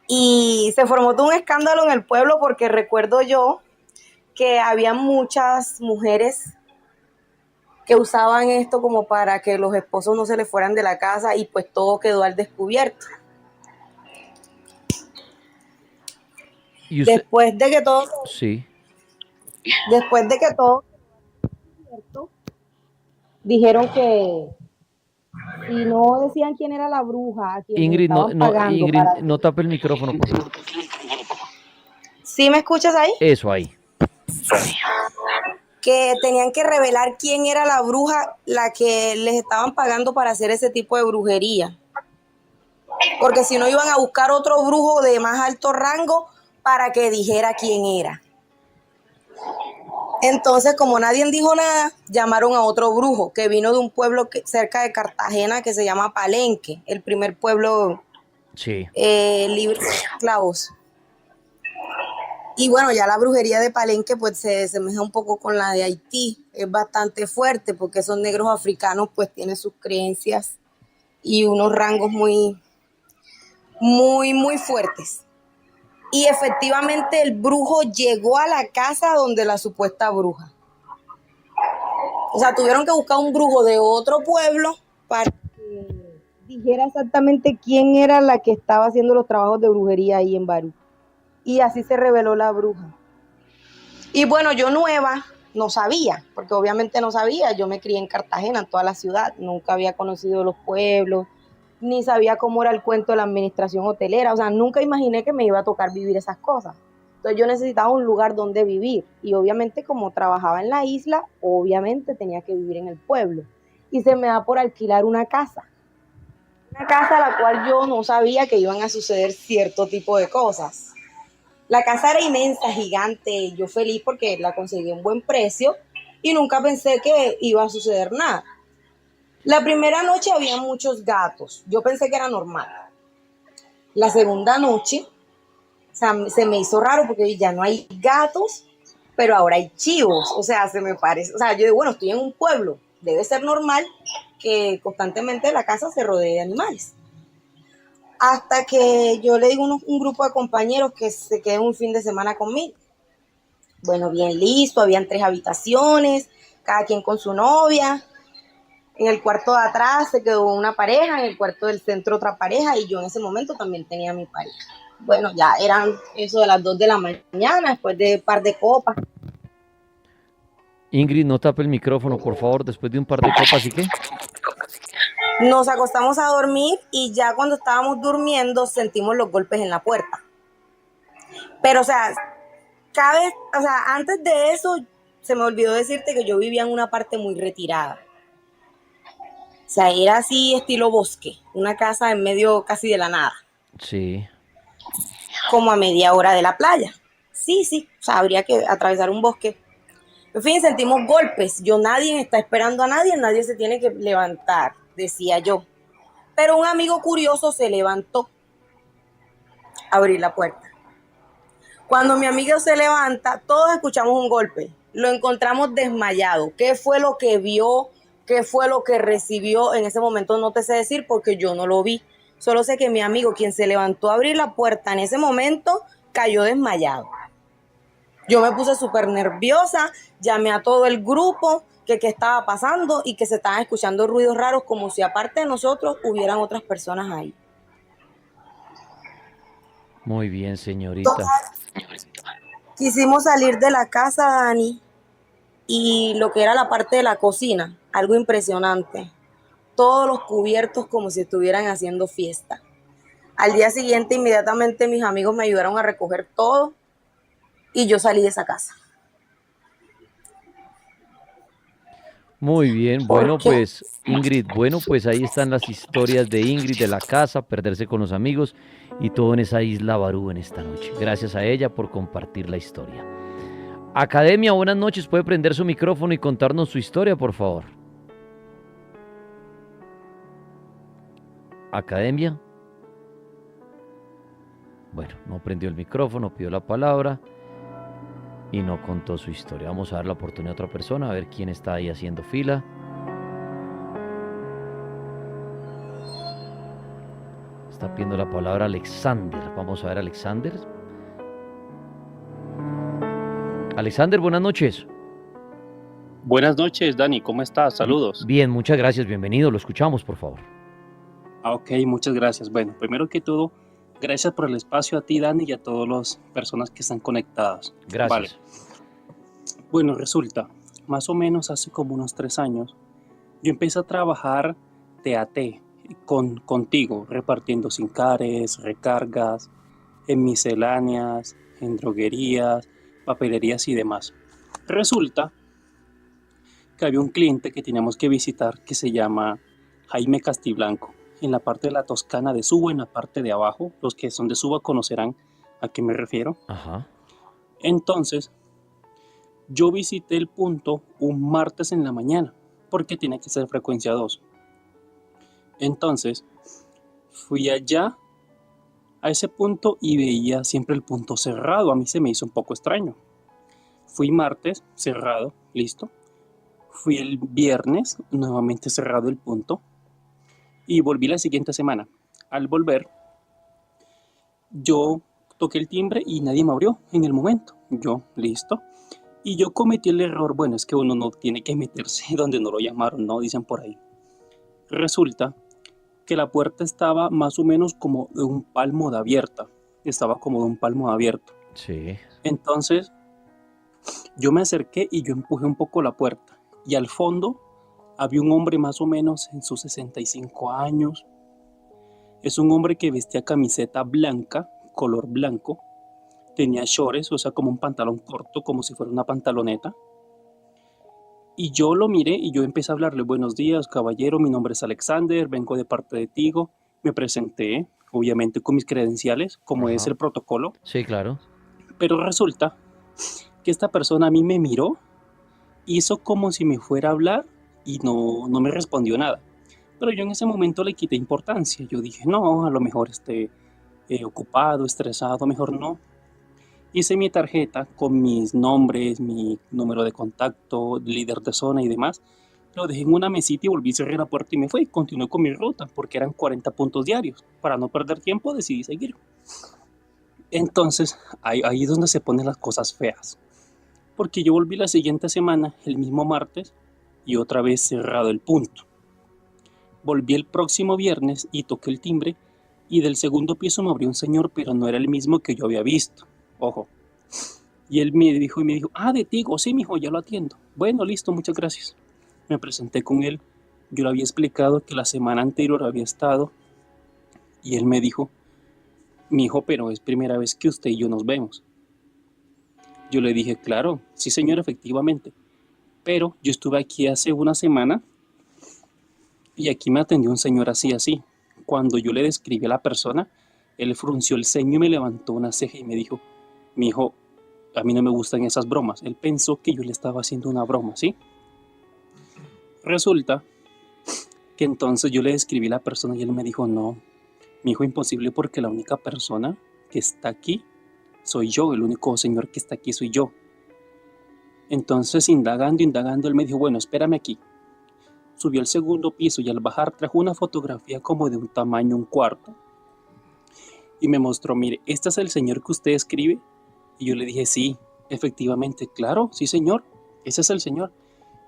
Y se formó todo un escándalo en el pueblo porque recuerdo yo que había muchas mujeres que usaban esto como para que los esposos no se les fueran de la casa y pues todo quedó al descubierto. ¿Y usted? Después de que todo, Sí. después de que todo cierto, dijeron que si no decían quién era la bruja a quien les Ingrid, estaban pagando Ingrid, para... no tape el micrófono, por favor. ¿Sí me escuchas ahí? Eso ahí. Que tenían que revelar quién era la bruja la que les estaban pagando para hacer ese tipo de brujería. Porque si no iban a buscar otro brujo de más alto rango para que dijera quién era. Entonces, como nadie dijo nada, llamaron a otro brujo que vino de un pueblo cerca de Cartagena que se llama Palenque, el primer pueblo Sí. libre de esclavos. Y bueno, ya la brujería de Palenque pues se asemeja un poco con la de Haití, es bastante fuerte porque esos negros africanos pues tienen sus creencias y unos rangos muy fuertes. Y efectivamente el brujo llegó a la casa donde la supuesta bruja. O sea, tuvieron que buscar un brujo de otro pueblo para que dijera exactamente quién era la que estaba haciendo los trabajos de brujería ahí en Barú. Y así se reveló la bruja. Y bueno, yo nueva no sabía, porque obviamente no sabía. Yo me crié en Cartagena, en toda la ciudad. Nunca había conocido los pueblos, ni sabía cómo era el cuento de la administración hotelera. O sea, nunca imaginé que me iba a tocar vivir esas cosas. Entonces yo necesitaba un lugar donde vivir. Y obviamente como trabajaba en la isla, obviamente tenía que vivir en el pueblo. Y se me da por alquilar una casa. Una casa a la cual yo no sabía que iban a suceder cierto tipo de cosas. La casa era inmensa, gigante, yo feliz porque la conseguí a un buen precio y nunca pensé que iba a suceder nada. La primera noche había muchos gatos, yo pensé que era normal. La segunda noche, o sea, se me hizo raro porque ya no hay gatos, pero ahora hay chivos, o sea, se me parece, o sea, yo digo, bueno, estoy en un pueblo, debe ser normal que constantemente la casa se rodee de animales. Hasta que yo le digo a un grupo de compañeros que se queden un fin de semana conmigo. Bueno, bien listo, habían 3 habitaciones, cada quien con su novia. En el cuarto de atrás se quedó una pareja, en el cuarto del centro otra pareja y yo en ese momento también tenía mi pareja. Bueno, ya eran eso de las 2 de la mañana, después de un par de copas. Ingrid, no tape el micrófono, por favor, después de un par de copas, ¿y qué? Nos acostamos a dormir y ya cuando estábamos durmiendo sentimos los golpes en la puerta. Pero, o sea, antes de eso se me olvidó decirte que yo vivía en una parte muy retirada. O sea, era así estilo bosque, una casa en medio casi de la nada. Sí. Como a media hora de la playa. Sí, o sea, habría que atravesar un bosque. En fin, sentimos golpes. Nadie está esperando a nadie, nadie se tiene que levantar, decía yo. Pero un amigo curioso se levantó a abrir la puerta. Cuando mi amigo se levanta, todos escuchamos un golpe. Lo encontramos desmayado. ¿Qué fue lo que vio? ¿Qué fue lo que recibió? En ese momento no te sé decir porque yo no lo vi. Solo sé que mi amigo, quien se levantó a abrir la puerta en ese momento, cayó desmayado. Yo me puse súper nerviosa, llamé a todo el grupo que qué estaba pasando y que se estaban escuchando ruidos raros como si aparte de nosotros hubieran otras personas ahí. Muy bien, señorita. Entonces, quisimos salir de la casa, Dani, y lo que era la parte de la cocina, algo impresionante. Todos los cubiertos como si estuvieran haciendo fiesta. Al día siguiente, inmediatamente mis amigos me ayudaron a recoger todo y yo salí de esa casa. Muy bien, bueno pues Ingrid, pues ahí están las historias de Ingrid, de la casa, perderse con los amigos y todo en esa isla Barú en esta noche. Gracias a ella por compartir la historia. Academia, buenas noches, puede prender su micrófono y contarnos su historia, por favor. Academia. Bueno, no prendió el micrófono, pidió la palabra y no contó su historia. Vamos a dar la oportunidad a otra persona, a ver quién está ahí haciendo fila. Está pidiendo la palabra Alexander. Vamos a ver, Alexander. Alexander, buenas noches. Buenas noches, Dani, ¿cómo estás? Saludos. Bien, muchas gracias, bienvenido, lo escuchamos, por favor. Ok, muchas gracias. Bueno, primero que todo, Gracias por el espacio a ti, Dani, y a todas las personas que están conectadas. Gracias. Vale. Bueno, resulta, más o menos hace como unos 3 años, yo empecé a trabajar TAT contigo, repartiendo SIM-cares, recargas, en misceláneas, en droguerías, papelerías y demás. Resulta que había un cliente que teníamos que visitar que se llama Jaime Castiblanco, en la parte de la Toscana de Suba, en la parte de abajo. Los que son de Suba conocerán a qué me refiero. Ajá. Entonces, yo visité el punto un martes en la mañana, porque tiene que ser frecuencia 2. Entonces, fui allá a ese punto y veía siempre el punto cerrado. A mí se me hizo un poco extraño. Fui martes, cerrado, listo. Fui el viernes, nuevamente cerrado el punto. Y volví la siguiente semana. Al volver, yo toqué el timbre y nadie me abrió en el momento. Yo, listo. Y yo cometí el error, bueno, es que uno no tiene que meterse donde no lo llamaron, ¿no? Dicen por ahí. Resulta que la puerta estaba más o menos como de un palmo de abierta. Estaba como de un palmo de abierto. Sí. Entonces, yo me acerqué y yo empujé un poco la puerta. Y al fondo había un hombre más o menos en sus 65 años. Es un hombre que vestía camiseta blanca, color blanco. Tenía shorts, o sea, como un pantalón corto, como si fuera una pantaloneta. Y yo lo miré y yo empecé a hablarle: buenos días, caballero, mi nombre es Alexander, vengo de parte de Tigo. Me presenté, obviamente con mis credenciales, como es el protocolo. Sí, claro. Pero resulta que esta persona a mí me miró, hizo como si me fuera a hablar y no me respondió nada. Pero yo en ese momento le quité importancia. Yo dije, no, a lo mejor esté ocupado, estresado, mejor no. Hice mi tarjeta con mis nombres, mi número de contacto, líder de zona y demás. Lo dejé en una mesita y volví a cerrar la puerta y me fui. Continué con mi ruta porque eran 40 puntos diarios. Para no perder tiempo decidí seguir. Entonces, ahí es donde se ponen las cosas feas. Porque yo volví la siguiente semana, el mismo martes, y otra vez cerrado el punto. Volví el próximo viernes y toqué el timbre, y del segundo piso me abrió un señor, pero no era el mismo que yo había visto. Ojo. Y él me dijo, de Tigo, sí, mijo, ya lo atiendo. Bueno, listo, muchas gracias. Me presenté con él. Yo le había explicado que la semana anterior había estado, y él me dijo, mijo, pero es primera vez que usted y yo nos vemos. Yo le dije, claro, sí señor, efectivamente. Pero yo estuve aquí hace una semana y aquí me atendió un señor así. Cuando yo le describí a la persona, él frunció el ceño y me levantó una ceja y me dijo, mijo, a mí no me gustan esas bromas. Él pensó que yo le estaba haciendo una broma, ¿sí? Resulta que entonces yo le describí a la persona y él me dijo, no, mijo, imposible porque la única persona que está aquí soy yo, el único señor que está aquí soy yo. Entonces, indagando, él me dijo, bueno, espérame aquí. Subió al segundo piso y al bajar trajo una fotografía como de un tamaño, un cuarto. Y me mostró, mire, ¿este es el señor que usted escribe? Y yo le dije, sí, efectivamente, claro, sí señor, ese es el señor.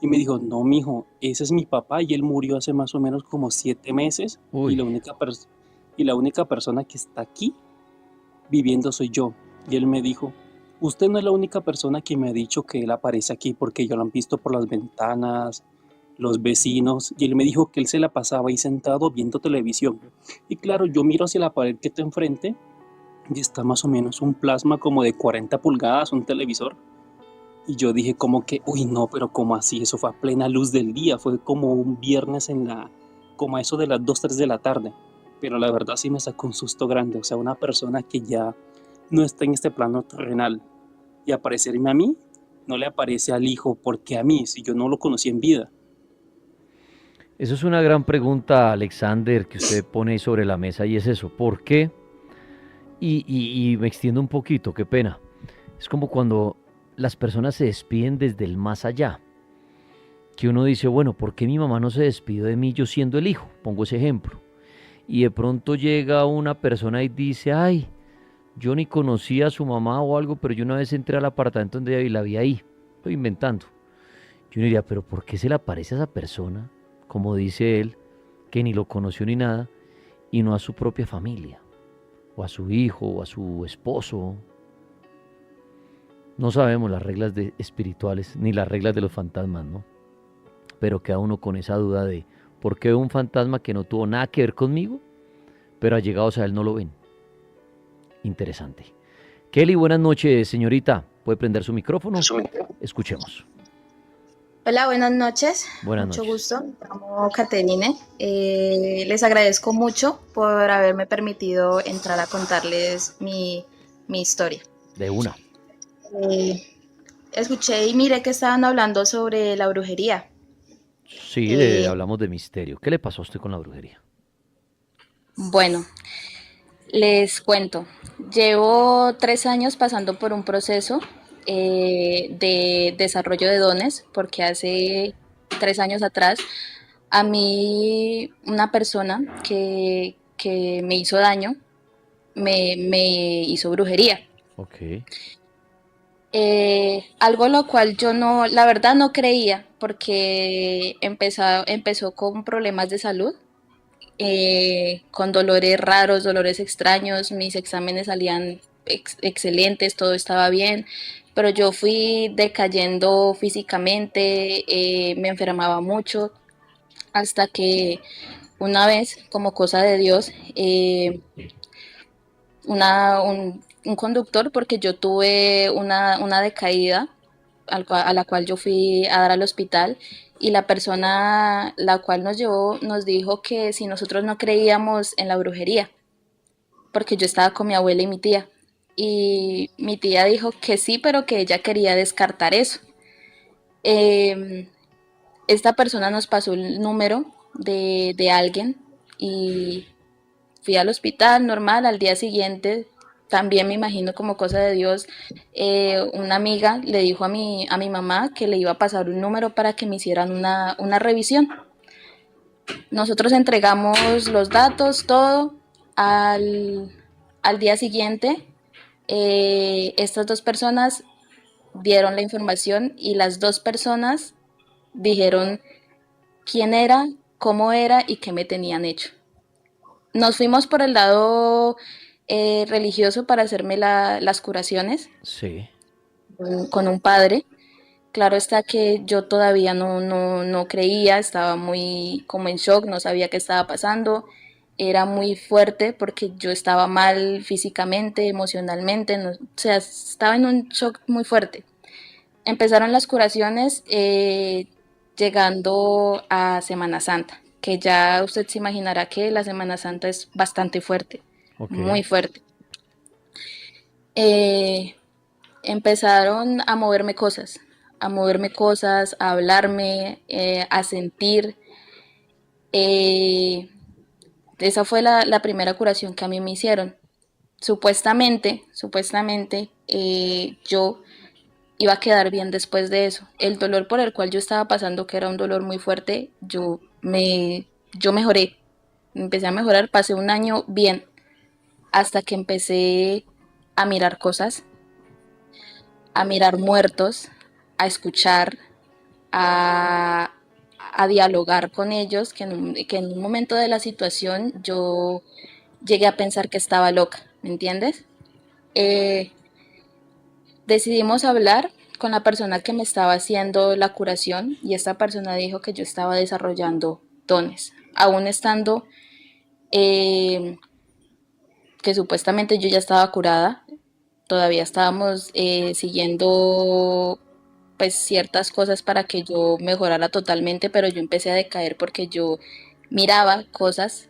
Y me dijo, no, mijo, ese es mi papá y él murió hace más o menos como 7 meses. Y la única persona que está aquí viviendo soy yo. Y él me dijo, usted no es la única persona que me ha dicho que él aparece aquí porque ya lo han visto por las ventanas, los vecinos. Y él me dijo que él se la pasaba ahí sentado viendo televisión. Y claro, yo miro hacia la pared que está enfrente y está más o menos un plasma como de 40 pulgadas, un televisor. Y yo dije como que, uy no, pero como así, eso fue a plena luz del día, fue como un viernes como a eso de las 2, 3 de la tarde. Pero la verdad sí me sacó un susto grande, o sea, una persona que ya no está en este plano terrenal y aparecerme a mí, no le aparece al hijo, porque a mí, si yo no lo conocí en vida. Eso es una gran pregunta, Alexander, que usted pone sobre la mesa y es eso, ¿por qué? Y me extiendo un poquito, qué pena. Es como cuando las personas se despiden desde el más allá, que uno dice, bueno, ¿por qué mi mamá no se despidió de mí yo siendo el hijo? Pongo ese ejemplo. Y de pronto llega una persona y dice, ay, yo ni conocía a su mamá o algo, pero yo una vez entré al apartamento donde ella y la vi ahí, estoy inventando. Yo diría, pero ¿por qué se le aparece a esa persona, como dice él, que ni lo conoció ni nada, y no a su propia familia? o a su hijo, o a su esposo. No sabemos las reglas espirituales ni las reglas de los fantasmas, ¿no? Pero queda uno con esa duda de ¿por qué un fantasma que no tuvo nada que ver conmigo, pero allegados a él no lo ven? Interesante. Kelly, buenas noches, señorita. ¿Puede prender su micrófono? Escuchemos. Hola, buenas noches. Buenas Mucho noches. gusto. Me llamo Caterine. Les agradezco mucho por haberme permitido entrar a contarles mi historia. De una. Escuché y miré que estaban hablando sobre la brujería. Sí, hablamos de misterio. ¿Qué le pasó a usted con la brujería? Bueno, les cuento. Llevo 3 años pasando por un proceso de desarrollo de dones, porque hace 3 años atrás a mí una persona que me hizo daño me hizo brujería. Ok. Algo lo cual yo no, la verdad no creía, porque empezó con problemas de salud, con dolores raros, dolores extraños, mis exámenes salían excelentes, todo estaba bien, pero yo fui decayendo físicamente, me enfermaba mucho, hasta que una vez, como cosa de Dios, un conductor, porque yo tuve una decaída a la cual yo fui a dar al hospital, y la persona la cual nos llevó nos dijo que si nosotros no creíamos en la brujería, porque yo estaba con mi abuela y mi tía dijo que sí, pero que ella quería descartar eso. Esta persona nos pasó el número de alguien y fui al hospital normal. Al día siguiente, también me imagino como cosa de Dios, una amiga le dijo a mi mamá que le iba a pasar un número para que me hicieran una revisión. Nosotros entregamos los datos, todo. Al día siguiente, estas 2 personas dieron la información y las 2 personas dijeron quién era, cómo era y qué me tenían hecho. Nos fuimos por el lado religioso para hacerme las curaciones. Sí. Con un padre. Claro está que yo todavía no creía, estaba muy como en shock, no sabía qué estaba pasando. Era muy fuerte porque yo estaba mal físicamente, emocionalmente, o sea, estaba en un shock muy fuerte. Empezaron las curaciones llegando a Semana Santa, que ya usted se imaginará que la Semana Santa es bastante fuerte, Okay. muy fuerte. Empezaron a moverme cosas, a hablarme, a sentir. Esa fue la primera curación que a mí me hicieron. Supuestamente, yo iba a quedar bien después de eso. El dolor por el cual yo estaba pasando, que era un dolor muy fuerte, yo mejoré. Empecé a mejorar, pasé un año bien, hasta que empecé a mirar cosas, a mirar muertos, a escuchar, a dialogar con ellos, que en un momento de la situación yo llegué a pensar que estaba loca, ¿me entiendes? Decidimos hablar con la persona que me estaba haciendo la curación, y esta persona dijo que yo estaba desarrollando dones, aún estando que supuestamente yo ya estaba curada. Todavía estábamos siguiendo pues ciertas cosas para que yo mejorara totalmente, pero yo empecé a decaer porque yo miraba cosas,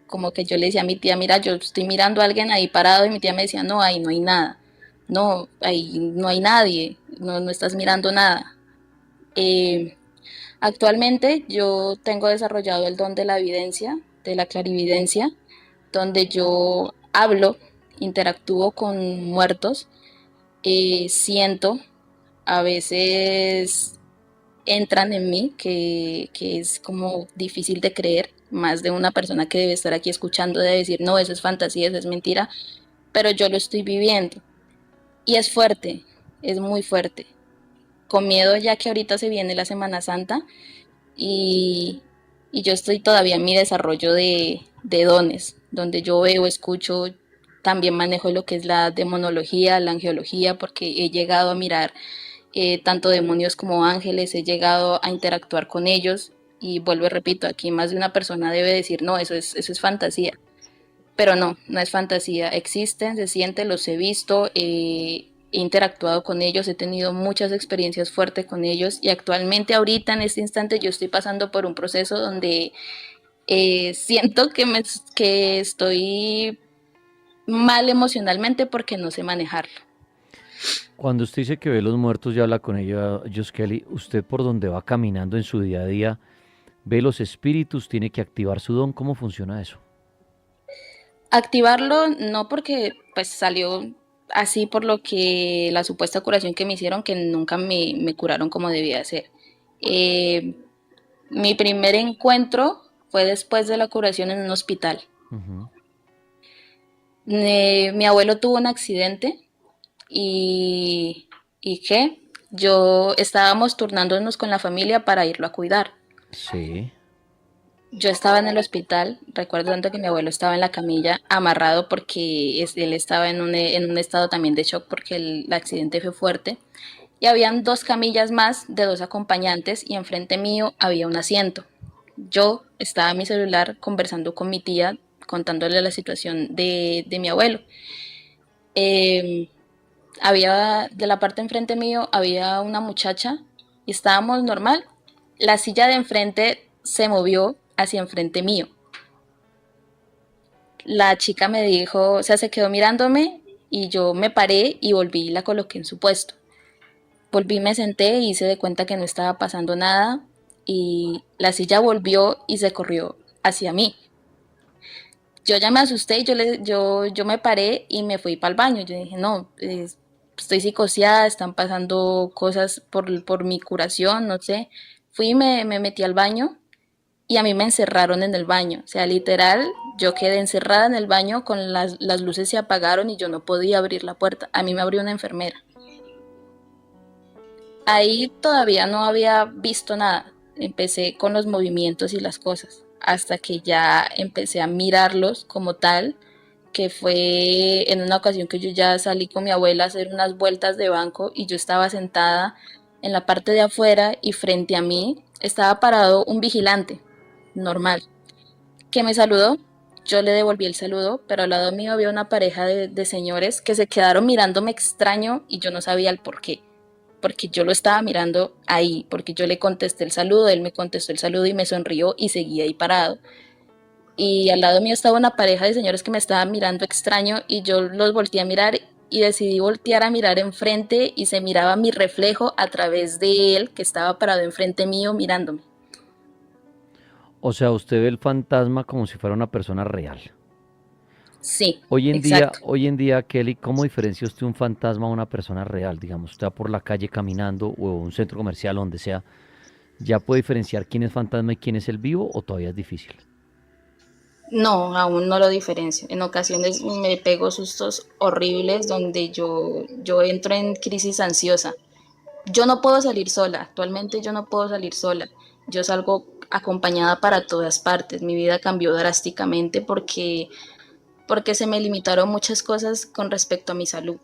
como que yo le decía a mi tía, mira, yo estoy mirando a alguien ahí parado, y mi tía me decía, no, ahí no hay nada, no, ahí no hay nadie, no estás mirando nada. Actualmente yo tengo desarrollado el don de la evidencia, de la clarividencia, donde yo hablo, interactúo con muertos, siento, a veces entran en mí, que es como difícil de creer. Más de una persona que debe estar aquí escuchando debe decir, no, eso es fantasía, eso es mentira, pero yo lo estoy viviendo. Y es fuerte, es muy fuerte. Con miedo, ya que ahorita se viene la Semana Santa y yo estoy todavía en mi desarrollo de dones, donde yo veo, escucho, También manejo lo que es la demonología, la angeología, porque he llegado a mirar tanto demonios como ángeles, he llegado a interactuar con ellos y vuelvo y repito, aquí más de una persona debe decir, no, eso es fantasía. Pero no, no es fantasía, existen, se sienten, los he visto, he interactuado con ellos, he tenido muchas experiencias fuertes con ellos y actualmente ahorita en este instante yo estoy pasando por un proceso donde siento que estoy mal emocionalmente porque no sé manejarlo. Cuando usted dice que ve los muertos y habla con ellos, Joss Kelly, usted por donde va caminando en su día a día, ve los espíritus, tiene que activar su don, ¿cómo funciona eso? Activarlo no porque pues salió así por lo que la supuesta curación que me hicieron, que nunca me curaron como debía de ser. Mi primer encuentro fue después de la curación en un hospital. Ujú. Mi abuelo tuvo un accidente y ¿qué? Estábamos turnándonos con la familia para irlo a cuidar. Sí. Yo estaba en el hospital, recuerdo tanto que mi abuelo estaba en la camilla amarrado porque él estaba en un estado también de shock porque el accidente fue fuerte. Y habían 2 camillas más de 2 acompañantes y enfrente mío había un asiento. Yo estaba en mi celular conversando con mi tía, contándole la situación de mi abuelo. De la parte enfrente mío había una muchacha y estábamos normal. La silla de enfrente se movió hacia enfrente mío. La chica me dijo, o sea, se quedó mirándome y yo me paré y volví y la coloqué en su puesto. Volví, me senté y hice de cuenta que no estaba pasando nada y la silla volvió y se corrió hacia mí. Yo ya me asusté y yo me paré y me fui para el baño. Yo dije, no, estoy psicoseada, están pasando cosas por mi curación, no sé. Fui y me metí al baño y a mí me encerraron en el baño. O sea, literal, yo quedé encerrada en el baño con las luces se apagaron y yo no podía abrir la puerta. A mí me abrió una enfermera. Ahí todavía no había visto nada. Empecé con los movimientos y las cosas, hasta que ya empecé a mirarlos como tal, que fue en una ocasión que yo ya salí con mi abuela a hacer unas vueltas de banco y yo estaba sentada en la parte de afuera y frente a mí estaba parado un vigilante, normal, que me saludó. Yo le devolví el saludo, pero al lado mío había una pareja de señores que se quedaron mirándome extraño y yo no sabía el por qué. Porque yo lo estaba mirando ahí, porque yo le contesté el saludo, él me contestó el saludo y me sonrió y seguía ahí parado. Y al lado mío estaba una pareja de señores que me estaban mirando extraño y yo los volteé a mirar y decidí voltear a mirar enfrente y se miraba mi reflejo a través de él que estaba parado enfrente mío mirándome. O sea, usted ve el fantasma como si fuera una persona real. Sí, Hoy exacto. en día, Kelly, ¿cómo diferencia usted un fantasma a una persona real? Digamos, usted va por la calle caminando o un centro comercial, donde sea, ¿ya puede diferenciar quién es fantasma y quién es el vivo o todavía es difícil? No, aún no lo diferencio. En ocasiones me pego sustos horribles donde yo entro en crisis ansiosa. Yo no puedo salir sola, actualmente yo no puedo salir sola. Yo salgo acompañada para todas partes. Mi vida cambió drásticamente porque se me limitaron muchas cosas con respecto a mi salud.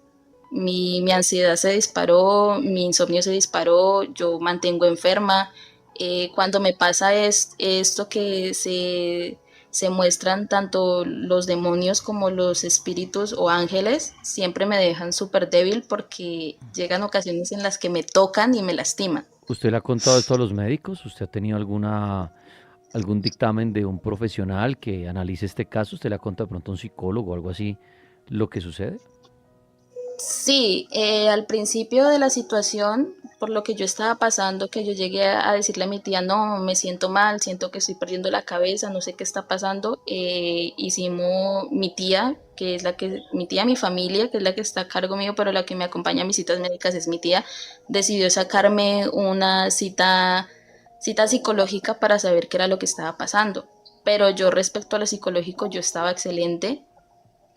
Mi ansiedad se disparó, mi insomnio se disparó, yo mantengo enferma. Cuando me pasa esto que se muestran tanto los demonios como los espíritus o ángeles, siempre me dejan súper débil porque llegan ocasiones en las que me tocan y me lastiman. ¿Usted le ha contado esto a los médicos? ¿Usted ha tenido algún dictamen de un profesional que analice este caso? ¿Usted le ha contado de pronto a un psicólogo o algo así lo que sucede? Sí, al principio de la situación, por lo que yo estaba pasando, que yo llegué a decirle a mi tía, no, me siento mal, siento que estoy perdiendo la cabeza, no sé qué está pasando. Hicimos mi tía, que es mi tía, mi familia, que es la que está a cargo mío, pero la que me acompaña a mis citas médicas es mi tía, decidió sacarme una cita psicológica para saber qué era lo que estaba pasando. Pero yo respecto a lo psicológico, yo estaba excelente.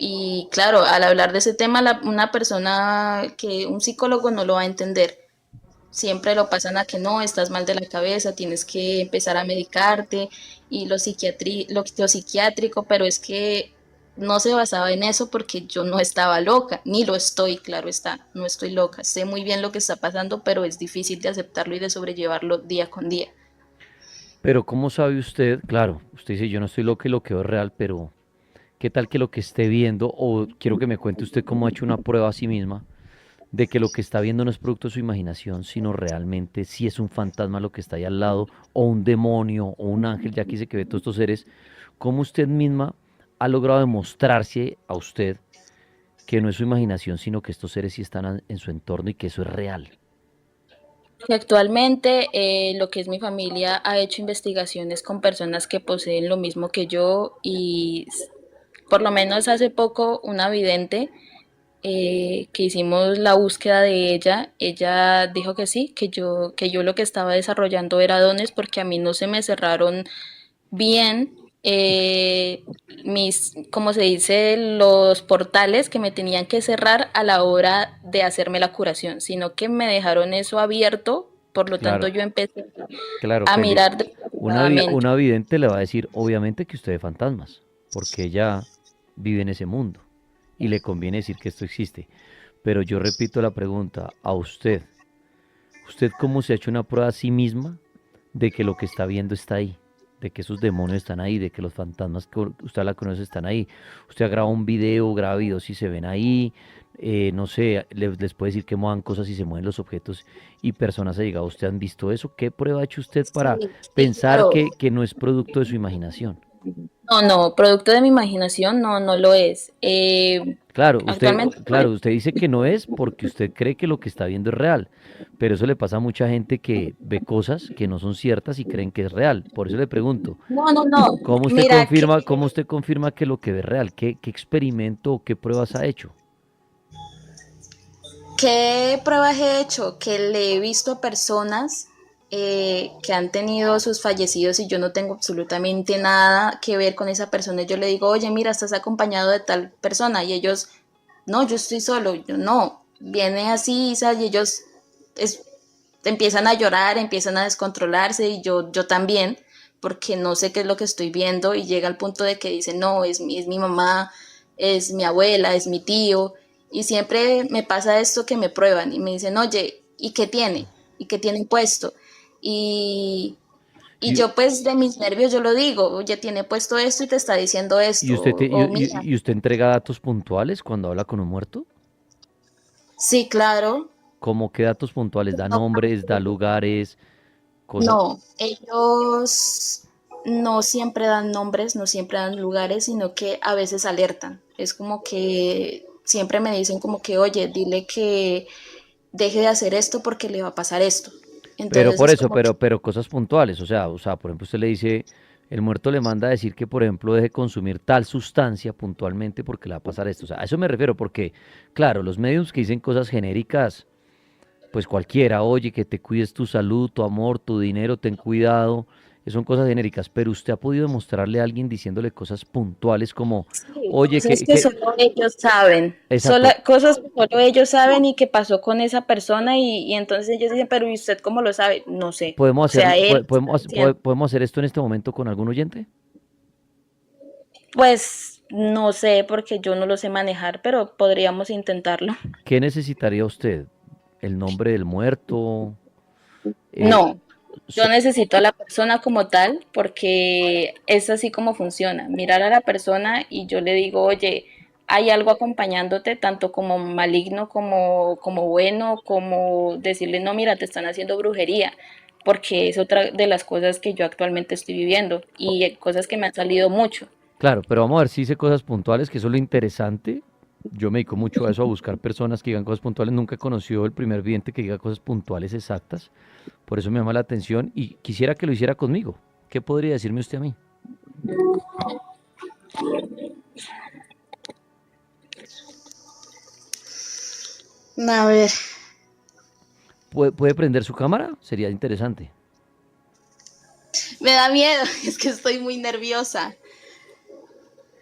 Y claro, al hablar de ese tema, una persona un psicólogo no lo va a entender. Siempre lo pasan a que no, estás mal de la cabeza, tienes que empezar a medicarte y lo psiquiátrico, pero es que no se basaba en eso porque yo no estaba loca, ni lo estoy, claro está, no estoy loca. Sé muy bien lo que está pasando, pero es difícil de aceptarlo y de sobrellevarlo día con día. Pero ¿cómo sabe usted? Claro, usted dice yo no estoy loco y lo que veo es real, pero ¿qué tal que lo que esté viendo, o quiero que me cuente usted cómo ha hecho una prueba a sí misma, de que lo que está viendo no es producto de su imaginación, sino realmente si es un fantasma lo que está ahí al lado, o un demonio, o un ángel, ya que dice que ve todos estos seres, cómo usted misma ha logrado demostrarse a usted que no es su imaginación, sino que estos seres sí están en su entorno y que eso es real? Que actualmente lo que es mi familia ha hecho investigaciones con personas que poseen lo mismo que yo y por lo menos hace poco una vidente que hicimos la búsqueda de ella dijo que sí, que yo lo que estaba desarrollando era dones porque a mí no se me cerraron bien como se dice, los portales que me tenían que cerrar a la hora de hacerme la curación, sino que me dejaron eso abierto, por lo tanto Claro, yo empecé claro, a Kelly. mirar detalladamente. Una vidente le va a decir, obviamente, que usted ve fantasmas, porque ella vive en ese mundo y le conviene decir que esto existe. Pero yo repito la pregunta, a usted, ¿usted cómo se ha hecho una prueba a sí misma de que lo que está viendo está ahí? De que esos demonios están ahí, de que los fantasmas que usted la conoce están ahí. Usted ha grabado un video, graba videos y se ven ahí. No sé, les puede decir que muevan cosas y se mueven los objetos y personas allegadas. ¿Usted han visto eso? ¿Qué prueba ha hecho usted para Sí, sí, pensar claro. que no es producto de su imaginación? No, no, producto de mi imaginación, no, no lo es. Actualmente, Claro, usted dice que no es porque usted cree que lo que está viendo es real, pero eso le pasa a mucha gente que ve cosas que no son ciertas y creen que es real. Por eso le pregunto, no, no, no. Mira que cómo usted confirma que lo que ve es real? ¿Qué experimento o qué pruebas ha hecho? ¿Qué pruebas he hecho? Que le he visto a personas que han tenido sus fallecidos y yo no tengo absolutamente nada que ver con esa persona. Yo le digo, oye, mira, estás acompañado de tal persona y ellos, no, yo estoy solo. Yo no, viene así, ¿sabes? Y ellos es- empiezan a llorar, empiezan a descontrolarse y yo también, porque no sé qué es lo que estoy viendo y llega al punto de que dicen, no, es mi mamá, es mi abuela, es mi tío. Y siempre me pasa esto que me prueban y me dicen, oye, ¿y qué tiene? ¿Y qué tiene puesto? Y, y Y, yo pues de mis nervios yo lo digo, oye, tiene puesto esto y te está diciendo y esto, usted o mira, y usted entrega datos puntuales cuando habla con un muerto. sí, claro, ¿Cómo qué datos puntuales? ¿Da no, nombres, da lugares, cosas? no, ellos no siempre dan nombres, no siempre dan lugares, sino que a veces alertan. Es como que siempre me dicen como que, oye, dile que deje de hacer esto porque le va a pasar esto. Pero Entonces por es eso, como que, pero cosas puntuales, o sea, por ejemplo, usted le dice, el muerto le manda a decir que, por ejemplo, deje consumir tal sustancia puntualmente porque le va a pasar esto. O sea, a eso me refiero, porque, claro, los mediums que dicen cosas genéricas, pues cualquiera, oye, que te cuides tu salud, tu amor, tu dinero, ten cuidado, son cosas genéricas, pero usted ha podido demostrarle a alguien diciéndole cosas puntuales como, sí, oye, cosas que solo ellos saben, exacto, cosas que solo ellos saben y que pasó con esa persona y entonces ellos dicen, pero ¿y usted cómo lo sabe? No sé. podemos O sea, hacerlo, él está diciendo. podemos hacer esto en este momento con algún oyente. Pues no sé porque yo no lo sé manejar, pero podríamos intentarlo. ¿Qué necesitaría usted? ¿El nombre del muerto? Eh, No, yo necesito a la persona como tal porque es así como funciona. Mirar a la persona y yo le digo, oye, hay algo acompañándote, tanto como maligno como bueno, como decirle, no, mira, te están haciendo brujería, porque es otra de las cosas que yo actualmente estoy viviendo y cosas que me han salido mucho. Claro, pero vamos a ver si hice cosas puntuales, que eso es lo interesante. Yo me dedico mucho a eso, a buscar personas que digan cosas puntuales. Nunca he conocido el primer vidente que diga cosas puntuales exactas. Por eso me llama la atención y quisiera que lo hiciera conmigo. ¿Qué podría decirme usted a mí? A ver, ¿Puede prender su cámara? Sería interesante. me da miedo, es que estoy muy nerviosa.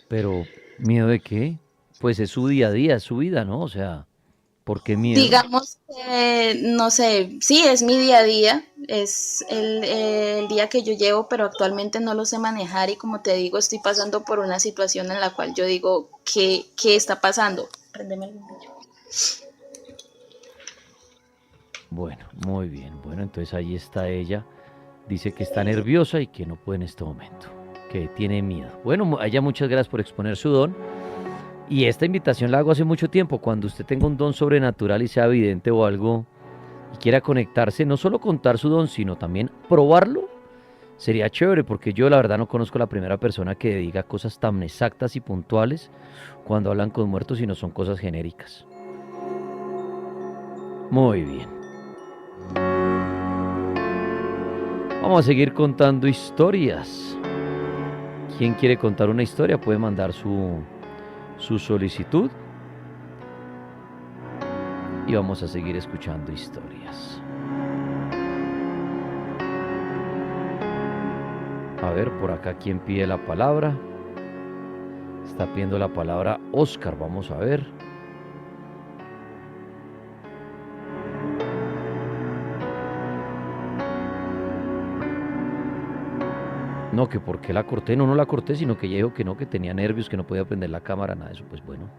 Pero, ¿miedo de qué? Pues es su día a día, es su vida, ¿no? O sea, ¿por qué miedo? Digamos que, no sé, sí, es mi día a día, es el día que yo llevo, pero actualmente no lo sé manejar y como te digo, estoy pasando por una situación en la cual yo digo, ¿qué está pasando? Préndeme el bombillo. Bueno, muy bien. Bueno, entonces ahí está ella. Dice que está nerviosa y que no puede en este momento, que tiene miedo. Bueno, a ella muchas gracias por exponer su don. Y esta invitación la hago hace mucho tiempo. Cuando usted tenga un don sobrenatural y sea evidente o algo y quiera conectarse, no solo contar su don, sino también probarlo, sería chévere, porque yo la verdad no conozco la primera persona que diga cosas tan exactas y puntuales cuando hablan con muertos y no son cosas genéricas. Muy bien. Vamos a seguir contando historias. ¿Quién quiere contar una historia? Puede mandar su solicitud. Y vamos a seguir escuchando historias. A ver, por acá, ¿quién pide la palabra? Está pidiendo la palabra Oscar. Vamos a ver. No, que por qué la corté, no la corté, sino que ella dijo que no, que tenía nervios, que no podía prender la cámara, nada de eso. Pues bueno,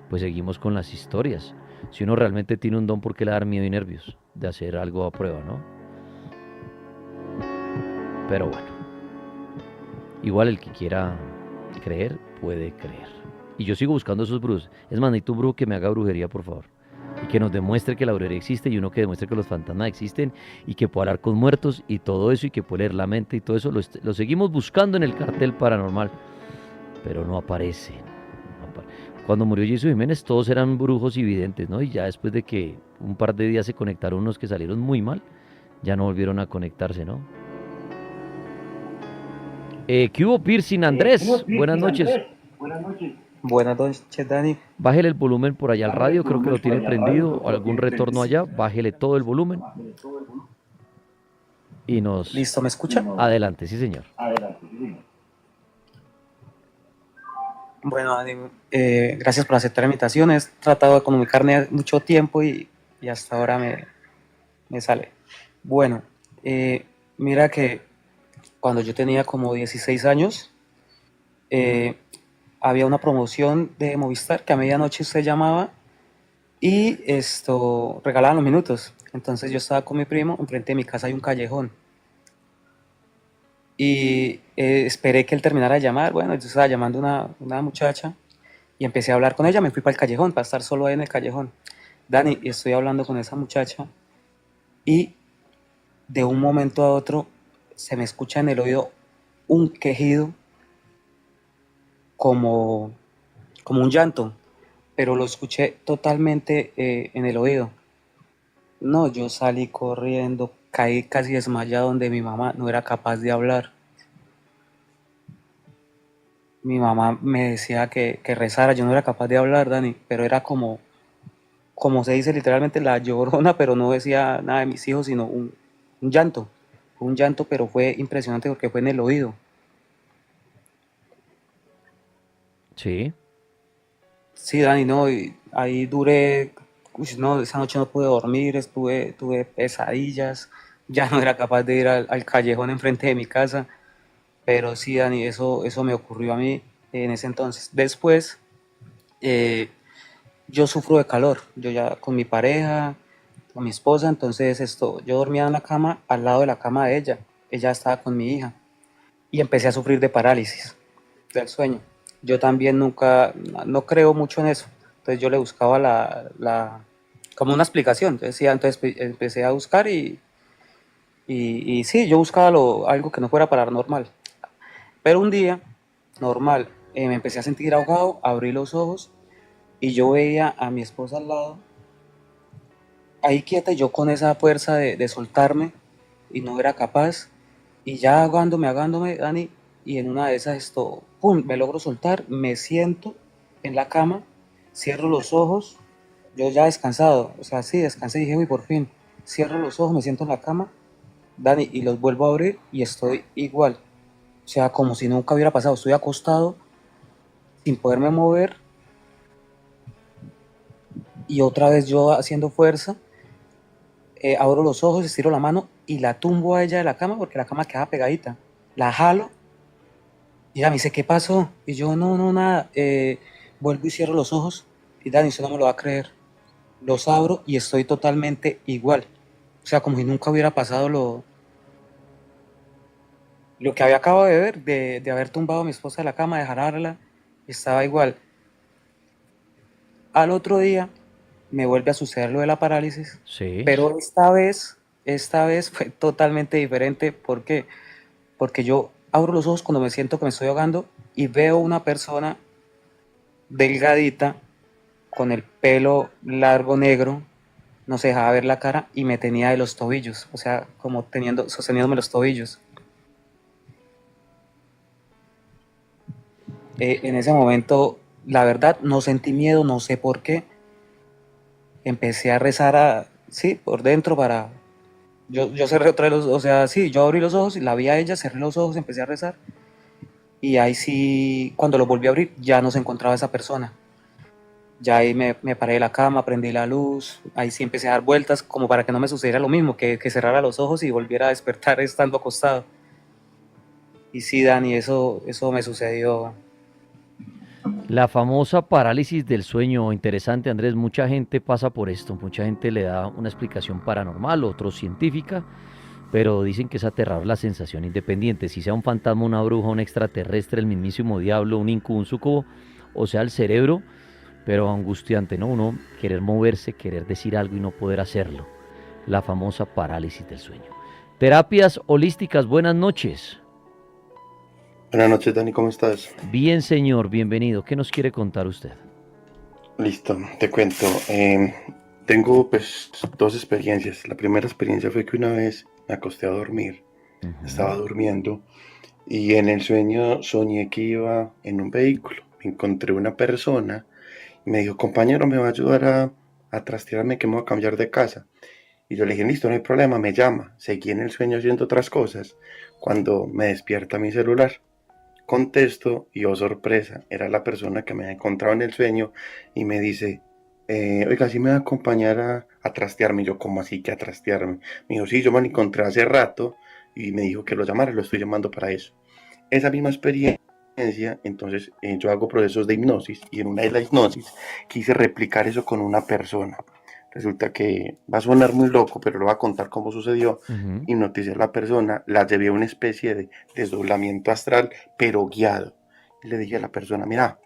pues seguimos con las historias. Si uno realmente tiene un don, ¿por qué le dar miedo y nervios de hacer algo a prueba, no? Pero bueno, igual el que quiera creer, puede creer. Y yo sigo buscando esos brujos. Es más, necesito un brujo que me haga brujería, por favor. Y que nos demuestre que la brujería existe y uno que demuestre que los fantasmas existen y que puede hablar con muertos y todo eso y que puede leer la mente y todo eso. Lo seguimos buscando en el cartel paranormal, pero no aparece. Cuando murió Jesús Jiménez todos eran brujos y videntes, ¿no? Y ya después de que un par de días se conectaron unos que salieron muy mal, ya no volvieron a conectarse, ¿no? ¿Qué hubo, Piercing Andrés? Buenas noches. Buenas noches, Dani. Bájele el volumen por allá al radio, creo que lo tiene prendido, o algún retorno allá, bájele todo el volumen. Y nos... ¿Listo? ¿Me escucha? Adelante, sí señor. Bueno, Dani, gracias por aceptar la invitación. He tratado de comunicarme mucho tiempo y hasta ahora me sale. Bueno, mira que cuando yo tenía como 16 años, había una promoción de Movistar que a medianoche usted llamaba y regalaban los minutos. Entonces yo estaba con mi primo, enfrente de mi casa hay un callejón. Y esperé que él terminara de llamar. Bueno, yo estaba llamando a una muchacha y empecé a hablar con ella. Me fui para el callejón, para estar solo ahí en el callejón. Dani, estoy hablando con esa muchacha y de un momento a otro se me escucha en el oído un quejido como un llanto, pero lo escuché totalmente en el oído. No, yo salí corriendo, caí casi desmayado donde mi mamá no era capaz de hablar. Mi mamá me decía que rezara, yo no era capaz de hablar, Dani, pero era como se dice literalmente la llorona, pero no decía nada de mis hijos, sino un llanto. Un llanto, pero fue impresionante porque fue en el oído. Sí. Sí, Dani, no, y ahí duré, no, esa noche no pude dormir, tuve pesadillas, ya no era capaz de ir al callejón enfrente de mi casa, pero sí, Dani, eso me ocurrió a mí en ese entonces. Después, yo sufro de calor, yo ya con mi pareja, con mi esposa, entonces yo dormía en la cama, al lado de la cama de ella estaba con mi hija, y empecé a sufrir de parálisis del sueño. Yo también no creo mucho en eso, entonces yo le buscaba como una explicación, entonces empecé a buscar y sí, yo buscaba algo que no fuera paranormal, pero un día, normal, me empecé a sentir ahogado, abrí los ojos y yo veía a mi esposa al lado, ahí quieta y yo con esa fuerza de soltarme y no era capaz, y ya ahogándome, Dani, y en una de esas pum, me logro soltar, me siento en la cama, cierro los ojos, yo ya descansado, o sea, sí, descansé y dije, uy, por fin, cierro los ojos, me siento en la cama, Dani, y los vuelvo a abrir y estoy igual, o sea, como si nunca hubiera pasado, estoy acostado, sin poderme mover, y otra vez yo haciendo fuerza, abro los ojos, estiro la mano y la tumbo a ella de la cama porque la cama quedaba pegadita. La jalo y ella me dice, ¿qué pasó? Y yo, no, nada. Vuelvo y cierro los ojos y Dani, usted no me lo va a creer. Los abro y estoy totalmente igual. O sea, como si nunca hubiera pasado lo que había acabado de ver, de haber tumbado a mi esposa de la cama, de jalarla, estaba igual. Al otro día me vuelve a suceder lo de la parálisis, Sí. pero esta vez fue totalmente diferente. ¿Por qué? Porque yo abro los ojos cuando me siento que me estoy ahogando y veo una persona delgadita, con el pelo largo negro, no se dejaba ver la cara y me tenía de los tobillos, o sea, como sosteniéndome los tobillos. En ese momento, la verdad, no sentí miedo, no sé por qué. Empecé a rezar, sí, por dentro para... Yo cerré otra vez o sea, sí, yo abrí los ojos y la vi a ella, cerré los ojos, empecé a rezar. Y ahí sí, cuando los volví a abrir, ya no se encontraba esa persona. Ya ahí me paré de la cama, prendí la luz, ahí sí empecé a dar vueltas como para que no me sucediera lo mismo, que cerrara los ojos y volviera a despertar estando acostado. Y sí, Dani, eso me sucedió. La famosa parálisis del sueño, interesante Andrés, mucha gente pasa por esto, mucha gente le da una explicación paranormal, otros científica, pero dicen que es aterrador la sensación independiente, si sea un fantasma, una bruja, un extraterrestre, el mismísimo diablo, un incubo, un sucubo, o sea el cerebro, pero angustiante, ¿no? Uno querer moverse, querer decir algo y no poder hacerlo, la famosa parálisis del sueño. Terapias holísticas, buenas noches. Buenas noches, Dani, ¿cómo estás? Bien, señor, bienvenido. ¿Qué nos quiere contar usted? Listo, te cuento. Tengo pues dos experiencias. La primera experiencia fue que una vez me acosté a dormir, estaba durmiendo y en el sueño soñé que iba en un vehículo. Encontré una persona y me dijo, compañero, ¿me va a ayudar a trastearme que me voy a cambiar de casa? Y yo le dije, listo, no hay problema, me llama. Seguí en el sueño haciendo otras cosas cuando me despierta mi celular. Contesto y oh sorpresa, era la persona que me había encontrado en el sueño y me dice, oiga, ¿sí me va a acompañar a trastearme? Y yo, ¿cómo así que a trastearme? Me dijo, sí, yo me lo encontré hace rato y me dijo que lo llamara, lo estoy llamando para eso. Esa misma experiencia, entonces yo hago procesos de hipnosis y en una de las hipnosis quise replicar eso con una persona. Resulta que va a sonar muy loco, pero lo voy a contar cómo sucedió. Hipnoticé a la persona, la llevé a una especie de desdoblamiento astral, pero guiado. Y le dije a la persona, mira,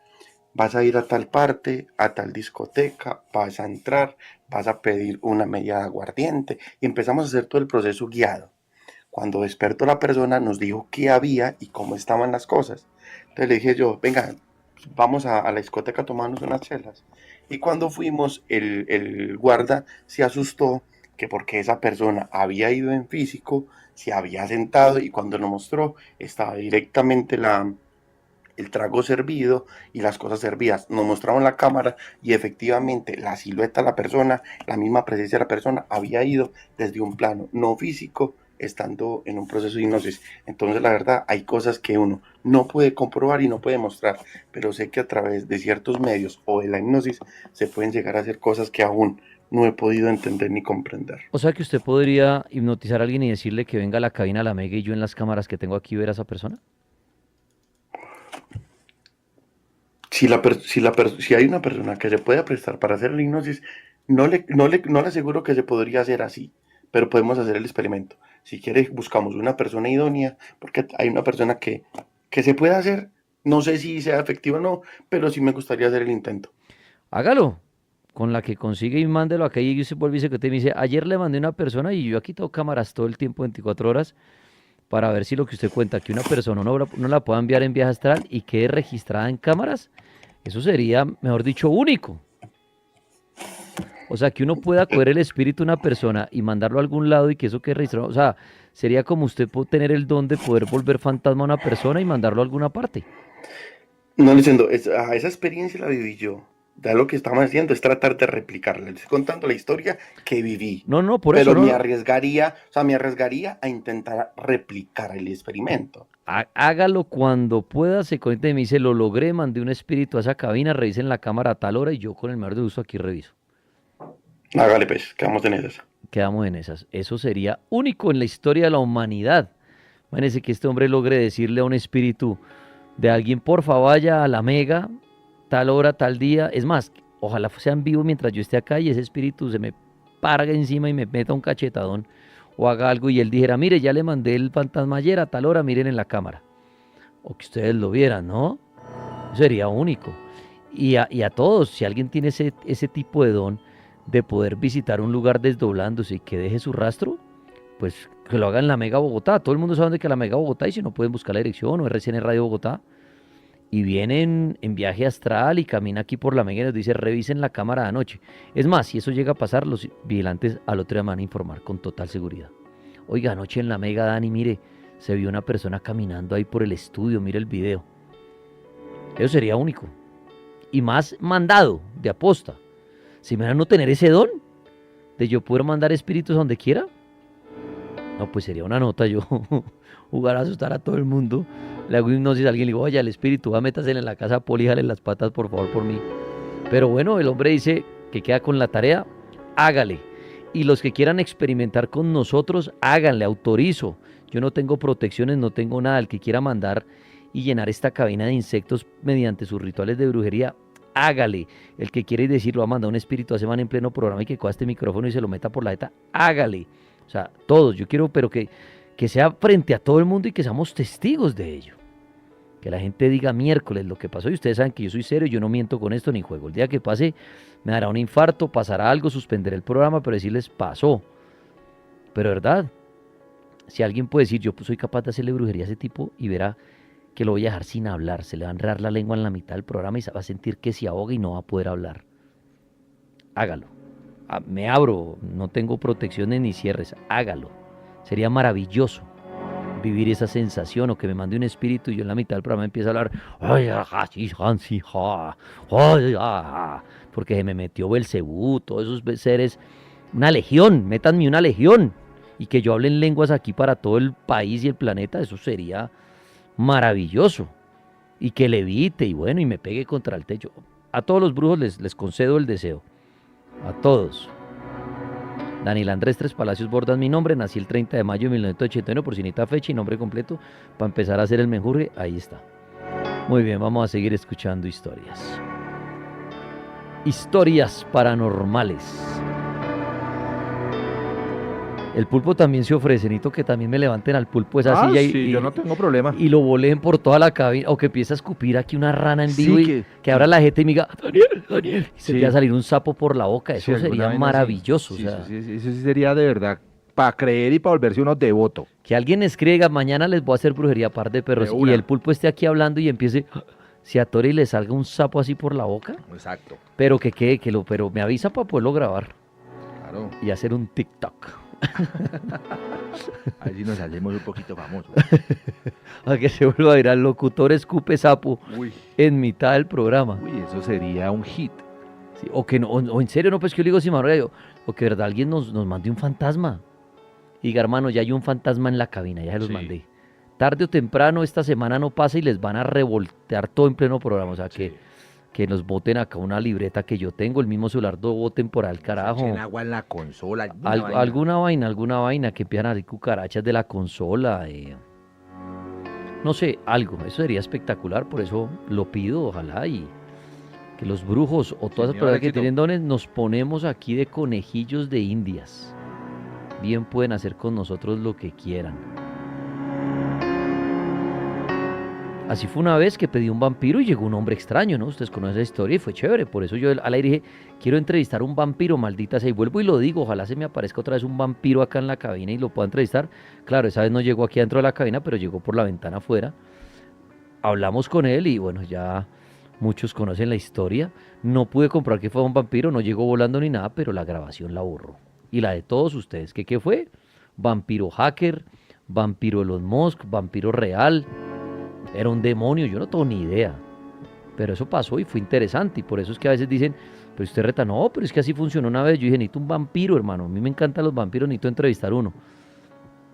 vas a ir a tal parte, a tal discoteca, vas a entrar, vas a pedir una media de aguardiente. Y empezamos a hacer todo el proceso guiado. Cuando despertó la persona, nos dijo qué había y cómo estaban las cosas. Entonces le dije yo, venga, vamos a la discoteca a tomarnos unas chelas. Y cuando fuimos, el guarda se asustó que porque esa persona había ido en físico, se había sentado y cuando nos mostró estaba directamente el trago servido y las cosas servidas. Nos mostraron la cámara y efectivamente la silueta de la persona, la misma presencia de la persona había ido desde un plano no físico estando en un proceso de hipnosis. Entonces la verdad hay cosas que uno no puede comprobar y no puede mostrar, pero sé que a través de ciertos medios o de la hipnosis se pueden llegar a hacer cosas que aún no he podido entender ni comprender. O sea que usted podría hipnotizar a alguien y decirle que venga a la cabina a la Mega y yo en las cámaras que tengo aquí ver a esa persona. Si hay una persona que se pueda prestar para hacer la hipnosis, no le aseguro que se podría hacer así, pero podemos hacer el experimento. Si quiere, buscamos una persona idónea, porque hay una persona que se puede hacer, no sé si sea efectiva o no, pero sí me gustaría hacer el intento. Hágalo, con la que consigue y mándelo acá y se vuelve y se me dice, ayer le mandé una persona y yo aquí tengo cámaras todo el tiempo, 24 horas, para ver si lo que usted cuenta, que una persona no la pueda enviar en viaje astral y quede registrada en cámaras, eso sería, mejor dicho, único. O sea, que uno pueda coger el espíritu de una persona y mandarlo a algún lado y que eso quede registrado. O sea, sería como usted tener el don de poder volver fantasma a una persona y mandarlo a alguna parte. No, diciendo, esa experiencia la viví yo. Ya lo que estamos haciendo es tratar de replicarla. Le estoy contando la historia que viví. No, por eso. Pero me arriesgaría a intentar replicar el experimento. Hágalo cuando pueda, se conecte y me dice, lo logré, mandé un espíritu a esa cabina, revisen la cámara a tal hora y yo con el mayor de gusto aquí reviso. Hágale pues, quedamos en esas. quedamos en esas. Eso sería único en la historia de la humanidad. Imagínense que este hombre logre decirle a un espíritu de alguien, porfa, vaya a la Mega, tal hora, tal día. Es más, ojalá sea en vivo mientras yo esté acá y ese espíritu se me parga encima y me meta un cachetadón o haga algo y él dijera, mire, ya le mandé el fantasma ayer a tal hora, miren en la cámara. O que ustedes lo vieran, ¿no? Sería único. Y a todos, si alguien tiene ese tipo de don de poder visitar un lugar desdoblándose y que deje su rastro, pues que lo haga en la Mega Bogotá. Todo el mundo sabe dónde queda la Mega Bogotá y si no pueden buscar la dirección o RCN Radio Bogotá. Y viene en viaje astral y camina aquí por la Mega y nos dice, revisen la cámara de anoche. Es más, si eso llega a pasar, los vigilantes al otro día van a informar con total seguridad. Oiga, anoche en la Mega, Dani, mire, se vio una persona caminando ahí por el estudio, mire el video. Eso sería único. Y más mandado, de aposta. Si me van a no tener ese don, de yo poder mandar espíritus a donde quiera, no, pues sería una nota yo jugar a asustar a todo el mundo. Le hago hipnosis a alguien y le digo, oye, el espíritu, va, métase en la casa, políjale las patas, por favor, por mí. Pero bueno, el hombre dice que queda con la tarea, hágale. Y los que quieran experimentar con nosotros, háganle, autorizo. Yo no tengo protecciones, no tengo nada. El que quiera mandar y llenar esta cabina de insectos mediante sus rituales de brujería, hágale. El que quiere decir, lo va a mandar un espíritu a semana en pleno programa y que coja este micrófono y se lo meta por la jeta, hágale. O sea, todos, yo quiero, pero que sea frente a todo el mundo y que seamos testigos de ello. Que la gente diga miércoles lo que pasó y ustedes saben que yo soy serio y yo no miento con esto ni juego. El día que pase me dará un infarto, pasará algo, suspenderé el programa, pero decirles pasó. Pero verdad, si alguien puede decir yo soy capaz de hacerle brujería a ese tipo y verá que lo voy a dejar sin hablar, se le va a enredar la lengua en la mitad del programa y se va a sentir que se ahoga y no va a poder hablar. Hágalo. Me abro, no tengo protecciones ni cierres, hágalo. Sería maravilloso vivir esa sensación o que me mande un espíritu y yo en la mitad del programa empiezo a hablar porque se me metió Belcebú, todos esos seres, una legión, métanme una legión y que yo hable en lenguas aquí para todo el país y el planeta, eso sería maravilloso y que levite y bueno y me pegue contra el techo. A todos los brujos les concedo el deseo, a todos. Daniel Andrés Tres Palacios Bordas mi nombre, nací el 30 de mayo de 1981, por si necesita fecha y nombre completo para empezar a hacer el menjurje, ahí está. Muy bien, vamos a seguir escuchando historias. Historias paranormales. El pulpo también se ofrece, necesito que también me levanten al pulpo esa silla y yo no tengo problema. Y lo voleen por toda la cabina, o que empiece a escupir aquí una rana en vivo Sí, que abra la jeta y me diga, Daniel, y se te va a salir un sapo por la boca, eso sería maravilloso. Sí, o sea, eso sí sería de verdad, para creer y para volverse uno devoto. que alguien escriba, mañana les voy a hacer brujería par de perros, De y una. el pulpo esté aquí hablando y empiece, se atore y le salga un sapo así por la boca, Exacto. pero que quede, pero me avisa para poderlo grabar Claro. y hacer un TikTok. Ahí sí nos hacemos un poquito famosos. A que se vuelva a ver al locutor escupe sapo Uy. en mitad del programa. Uy, eso sería un hit. Sí, o que no, o en serio, no, pues que yo le digo, sí, Manuel, o que de verdad alguien nos mande un fantasma. Y diga, hermano, ya hay un fantasma en la cabina, ya se los mandé. Tarde o temprano, esta semana no pasa y les van a revoltear todo en pleno programa. O sea, que nos boten acá una libreta que yo tengo, el mismo celular, no boten por al carajo. Echen agua en la consola. Alguna vaina, que empiezan a salir cucarachas de la consola. No sé, algo. Eso sería espectacular, por eso lo pido, ojalá, y que los brujos o todas esas personas que tienen dones nos ponemos aquí de conejillos de indias. Bien pueden hacer con nosotros lo que quieran. Así fue una vez que pedí un vampiro y llegó un hombre extraño, ¿no? Ustedes conocen esa historia y fue chévere. Por eso yo al aire dije, quiero entrevistar a un vampiro, maldita sea. Y vuelvo y lo digo, ojalá se me aparezca otra vez un vampiro acá en la cabina y lo pueda entrevistar. Claro, esa vez no llegó aquí adentro de la cabina, pero llegó por la ventana afuera. Hablamos con él y bueno, ya muchos conocen la historia. No pude comprobar que fue un vampiro, no llegó volando ni nada, pero la grabación la borró. Y la de todos ustedes, ¿qué fue? Vampiro hacker, vampiro Elon Musk, vampiro real. Era un demonio, yo no tengo ni idea. Pero eso pasó y fue interesante. Y por eso es que a veces dicen, pero usted reta, no, pero es que así funcionó una vez. Yo dije, necesito un vampiro, hermano. A mí me encantan los vampiros, necesito entrevistar uno.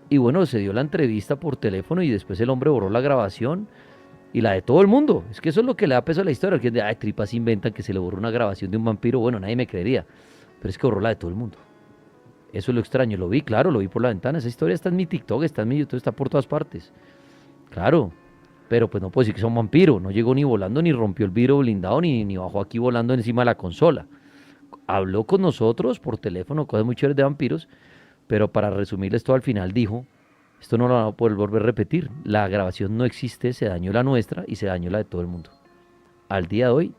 Y bueno, se dio la entrevista por teléfono y después el hombre borró la grabación y la de todo el mundo. Es que eso es lo que le da peso a la historia. Que es de, ay, tripas inventan que se le borró una grabación de un vampiro. Bueno, nadie me creería. Pero es que borró la de todo el mundo. Eso es lo extraño. Lo vi, claro, lo vi por la ventana. Esa historia está en mi TikTok, está en mi YouTube, está por todas partes. Claro, pero pues no puedo decir que sea un vampiro. No llegó ni volando, ni rompió el vidrio blindado, ni bajó aquí volando encima de la consola. Habló con nosotros por teléfono, cosas muy chéveres de vampiros, pero para resumirles todo al final dijo, esto no lo van a poder volver a repetir. La grabación no existe, se dañó la nuestra y se dañó la de todo el mundo. Al día de hoy,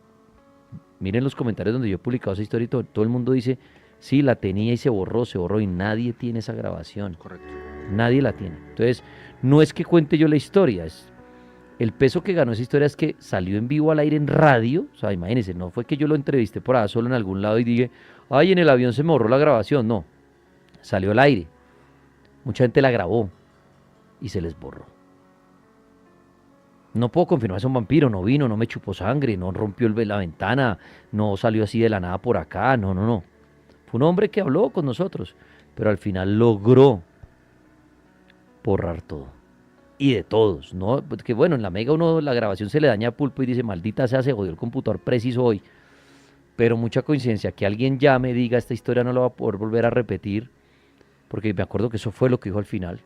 miren los comentarios donde yo he publicado esa historia y todo el mundo dice, sí, la tenía y se borró y nadie tiene esa grabación. Correcto. Nadie la tiene. Entonces, no es que cuente yo la historia, el peso que ganó esa historia es que salió en vivo al aire en radio. O sea, imagínense, no fue que yo lo entrevisté por allá solo en algún lado y dije, ay, en el avión se me borró la grabación. No, salió al aire. Mucha gente la grabó y se les borró. No puedo confirmar que es un vampiro, no vino, no me chupó sangre, no rompió la ventana, no salió así de la nada por acá, no. Fue un hombre que habló con nosotros, pero al final logró borrar todo. Y de todos, ¿no? Porque bueno, en la Mega la grabación se le daña a Pulpo y dice, maldita sea, se jodió el computador preciso hoy. Pero mucha coincidencia, que alguien llame y diga, esta historia no la va a poder volver a repetir, porque me acuerdo que eso fue lo que dijo al final.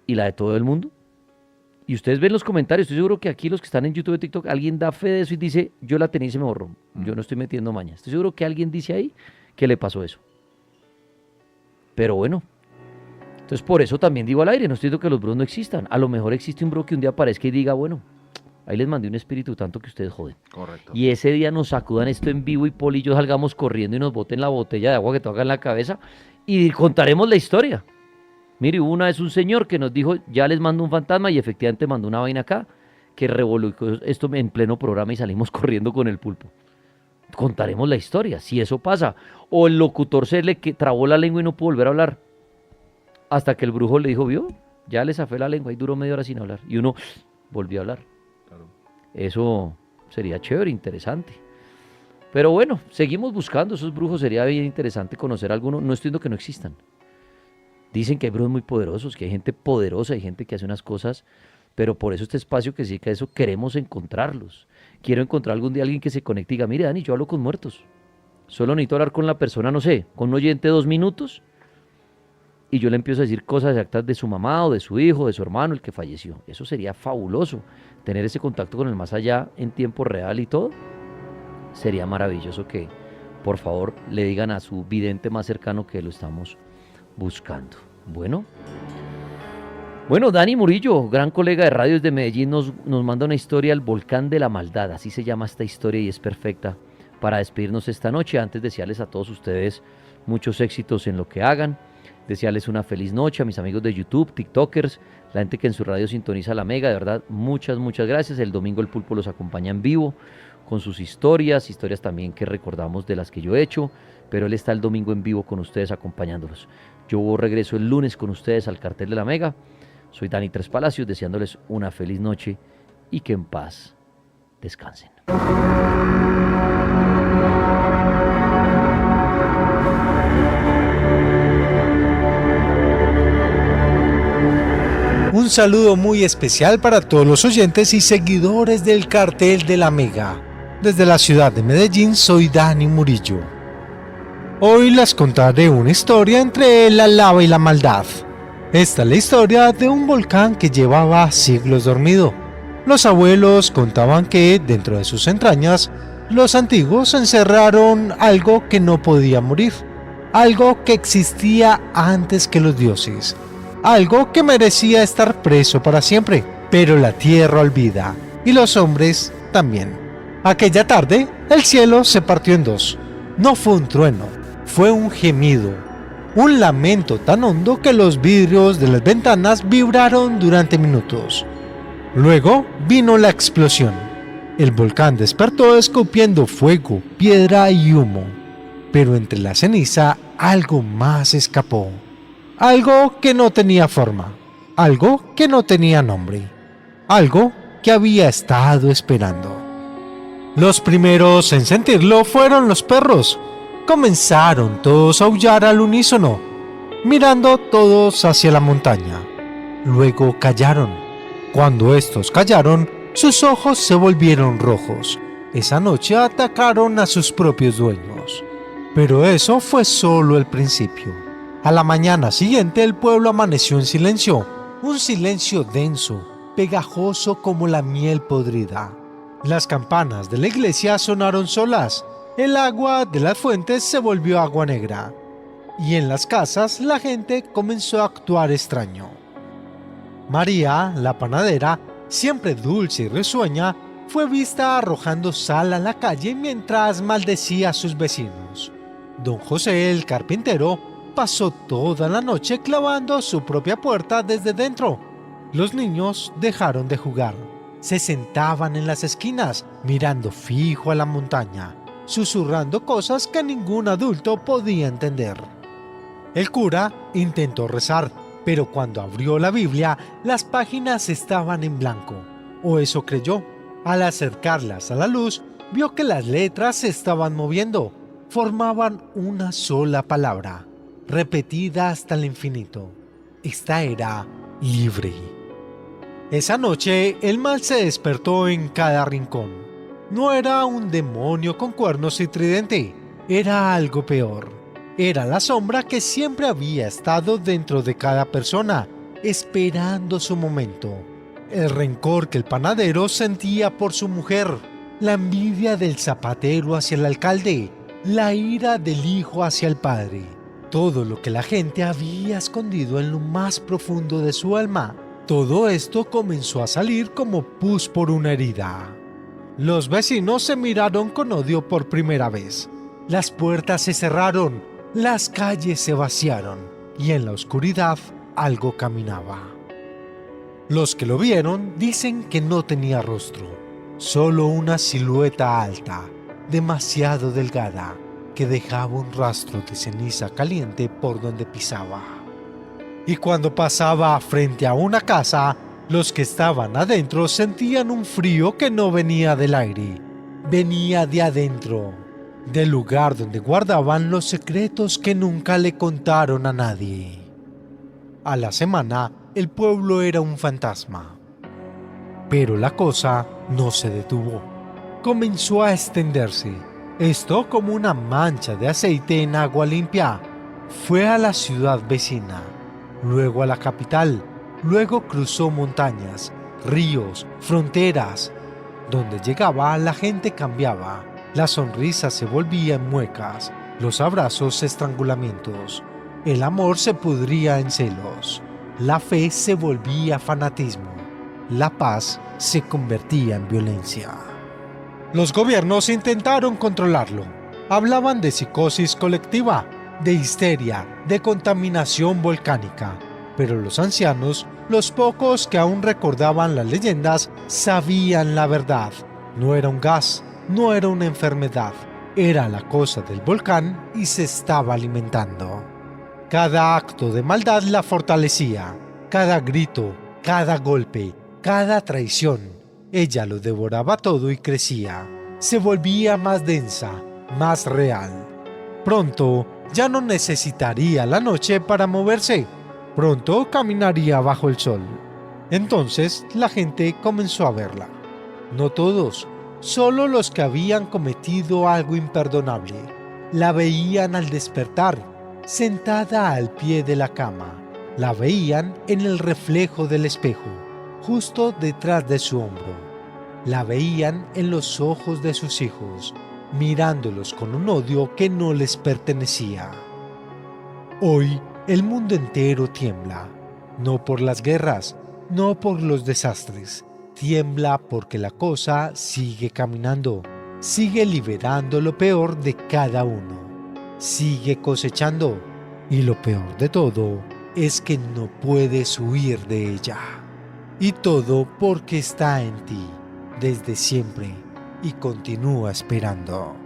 Y la de todo el mundo. Y ustedes ven los comentarios, estoy seguro que aquí los que están en YouTube y TikTok, alguien da fe de eso y dice, yo la tenía y se me borró. Yo no estoy metiendo maña. Estoy seguro que alguien dice ahí que le pasó eso. Pero bueno. Entonces por eso también digo al aire, no estoy diciendo que los brujos no existan. A lo mejor existe un brujo que un día aparezca y diga, bueno, ahí les mandé un espíritu tanto que ustedes joden. Correcto. Y ese día nos sacudan esto en vivo y Poli y yo salgamos corriendo y nos boten la botella de agua que toca en la cabeza y contaremos la historia. Mire, hubo una vez un señor que nos dijo, ya les mando un fantasma y efectivamente mandó una vaina acá que revolvió esto en pleno programa y salimos corriendo con el Pulpo. Contaremos la historia, si eso pasa. O el locutor se le trabó la lengua y no pudo volver a hablar. Hasta que el brujo le dijo, ¿vio? Ya le zafé la lengua y duró media hora sin hablar. Y uno volvió a hablar. Claro. Eso sería chévere, interesante. Pero bueno, seguimos buscando esos brujos. Sería bien interesante conocer algunos. No estoy diciendo que no existan. Dicen que hay brujos muy poderosos, que hay gente poderosa, hay gente que hace unas cosas. Pero por eso este espacio que sí que eso queremos encontrarlos. Quiero encontrar algún día alguien que se conecte y diga, mire Dani, yo hablo con muertos. Solo necesito hablar con la persona, no sé, con un oyente 2 minutos. Y yo le empiezo a decir cosas exactas de su mamá o de su hijo, de su hermano, el que falleció. Eso sería fabuloso, tener ese contacto con el más allá en tiempo real y todo. Sería maravilloso que, por favor, le digan a su vidente más cercano que lo estamos buscando. Bueno, Dani Murillo, gran colega de radios de Medellín, nos manda una historia, El Volcán de la Maldad. Así se llama esta historia y es perfecta para despedirnos esta noche. Antes desearles a todos ustedes muchos éxitos en lo que hagan. Desearles una feliz noche a mis amigos de YouTube, TikTokers, la gente que en su radio sintoniza la Mega. De verdad, muchas gracias. El domingo el Pulpo los acompaña en vivo con sus historias también que recordamos de las que yo he hecho, pero él está el domingo en vivo con ustedes acompañándolos. Yo regreso el lunes con ustedes al Cartel de la Mega. Soy Dani Tres Palacios, deseándoles una feliz noche y que en paz descansen. Un saludo muy especial para todos los oyentes y seguidores del Cartel de la Mega. Desde la ciudad de Medellín soy Dani Murillo. Hoy les contaré una historia entre la lava y la maldad. Esta es la historia de un volcán que llevaba siglos dormido. Los abuelos contaban que dentro de sus entrañas los antiguos encerraron algo que no podía morir, algo que existía antes que los dioses. Algo que merecía estar preso para siempre, pero la tierra olvida, y los hombres también. Aquella tarde, el cielo se partió en dos. No fue un trueno, fue un gemido, un lamento tan hondo que los vidrios de las ventanas vibraron durante minutos. Luego vino la explosión. El volcán despertó escupiendo fuego, piedra y humo, pero entre la ceniza algo más escapó. Algo que no tenía forma, algo que no tenía nombre, algo que había estado esperando. Los primeros en sentirlo fueron los perros. Comenzaron todos a aullar al unísono, mirando todos hacia la montaña. Luego callaron. Cuando estos callaron, sus ojos se volvieron rojos. Esa noche atacaron a sus propios dueños. Pero eso fue solo el principio. A la mañana siguiente el pueblo amaneció en silencio, un silencio denso, pegajoso como la miel podrida. Las campanas de la iglesia sonaron solas, el agua de las fuentes se volvió agua negra, y en las casas la gente comenzó a actuar extraño. María, la panadera, siempre dulce y risueña, fue vista arrojando sal a la calle mientras maldecía a sus vecinos. Don José, el carpintero, pasó toda la noche clavando su propia puerta desde dentro. Los niños dejaron de jugar. Se sentaban en las esquinas, mirando fijo a la montaña, susurrando cosas que ningún adulto podía entender. El cura intentó rezar, pero cuando abrió la Biblia, las páginas estaban en blanco, o eso creyó. Al acercarlas a la luz, vio que las letras se estaban moviendo, formaban una sola palabra, repetida hasta el infinito. Esta era libre. Esa noche el mal se despertó en cada rincón. No era un demonio con cuernos y tridente, era algo peor. Era la sombra que siempre había estado dentro de cada persona, esperando su momento. El rencor que el panadero sentía por su mujer, la envidia del zapatero hacia el alcalde, la ira del hijo hacia el padre. Todo lo que la gente había escondido en lo más profundo de su alma, todo esto comenzó a salir como pus por una herida. Los vecinos se miraron con odio por primera vez. Las puertas se cerraron, las calles se vaciaron y en la oscuridad algo caminaba. Los que lo vieron dicen que no tenía rostro, solo una silueta alta, demasiado delgada, que dejaba un rastro de ceniza caliente por donde pisaba. Y cuando pasaba frente a una casa, los que estaban adentro sentían un frío que no venía del aire, venía de adentro, del lugar donde guardaban los secretos que nunca le contaron a nadie. A la semana, el pueblo era un fantasma. Pero la cosa no se detuvo. Comenzó a extenderse, esto como una mancha de aceite en agua limpia. Fue a la ciudad vecina, luego a la capital, luego cruzó montañas, ríos, fronteras. Donde llegaba, la gente cambiaba, la sonrisa se volvía en muecas, los abrazos estrangulamientos, el amor se pudría en celos, la fe se volvía fanatismo, la paz se convertía en violencia. Los gobiernos intentaron controlarlo, hablaban de psicosis colectiva, de histeria, de contaminación volcánica, pero los ancianos, los pocos que aún recordaban las leyendas, sabían la verdad. No era un gas, no era una enfermedad, era la cosa del volcán y se estaba alimentando. Cada acto de maldad la fortalecía, cada grito, cada golpe, cada traición. Ella lo devoraba todo y crecía, se volvía más densa, más real. Pronto ya no necesitaría la noche para moverse, pronto caminaría bajo el sol. Entonces la gente comenzó a verla. No todos, solo los que habían cometido algo imperdonable. La veían al despertar, sentada al pie de la cama. La veían en el reflejo del espejo, justo detrás de su hombro. La veían en los ojos de sus hijos, mirándolos con un odio que no les pertenecía. Hoy el mundo entero tiembla, no por las guerras, no por los desastres, tiembla porque la cosa sigue caminando, sigue liberando lo peor de cada uno, sigue cosechando, y lo peor de todo es que no puedes huir de ella. Y todo porque está en ti, desde siempre, y continúa esperando.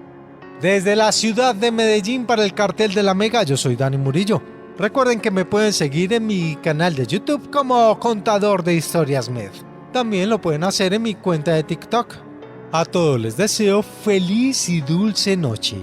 Desde la ciudad de Medellín para el Cartel de la Mega, yo soy Dani Murillo. Recuerden que me pueden seguir en mi canal de YouTube como Contador de Historias Med. También lo pueden hacer en mi cuenta de TikTok. A todos les deseo feliz y dulce noche.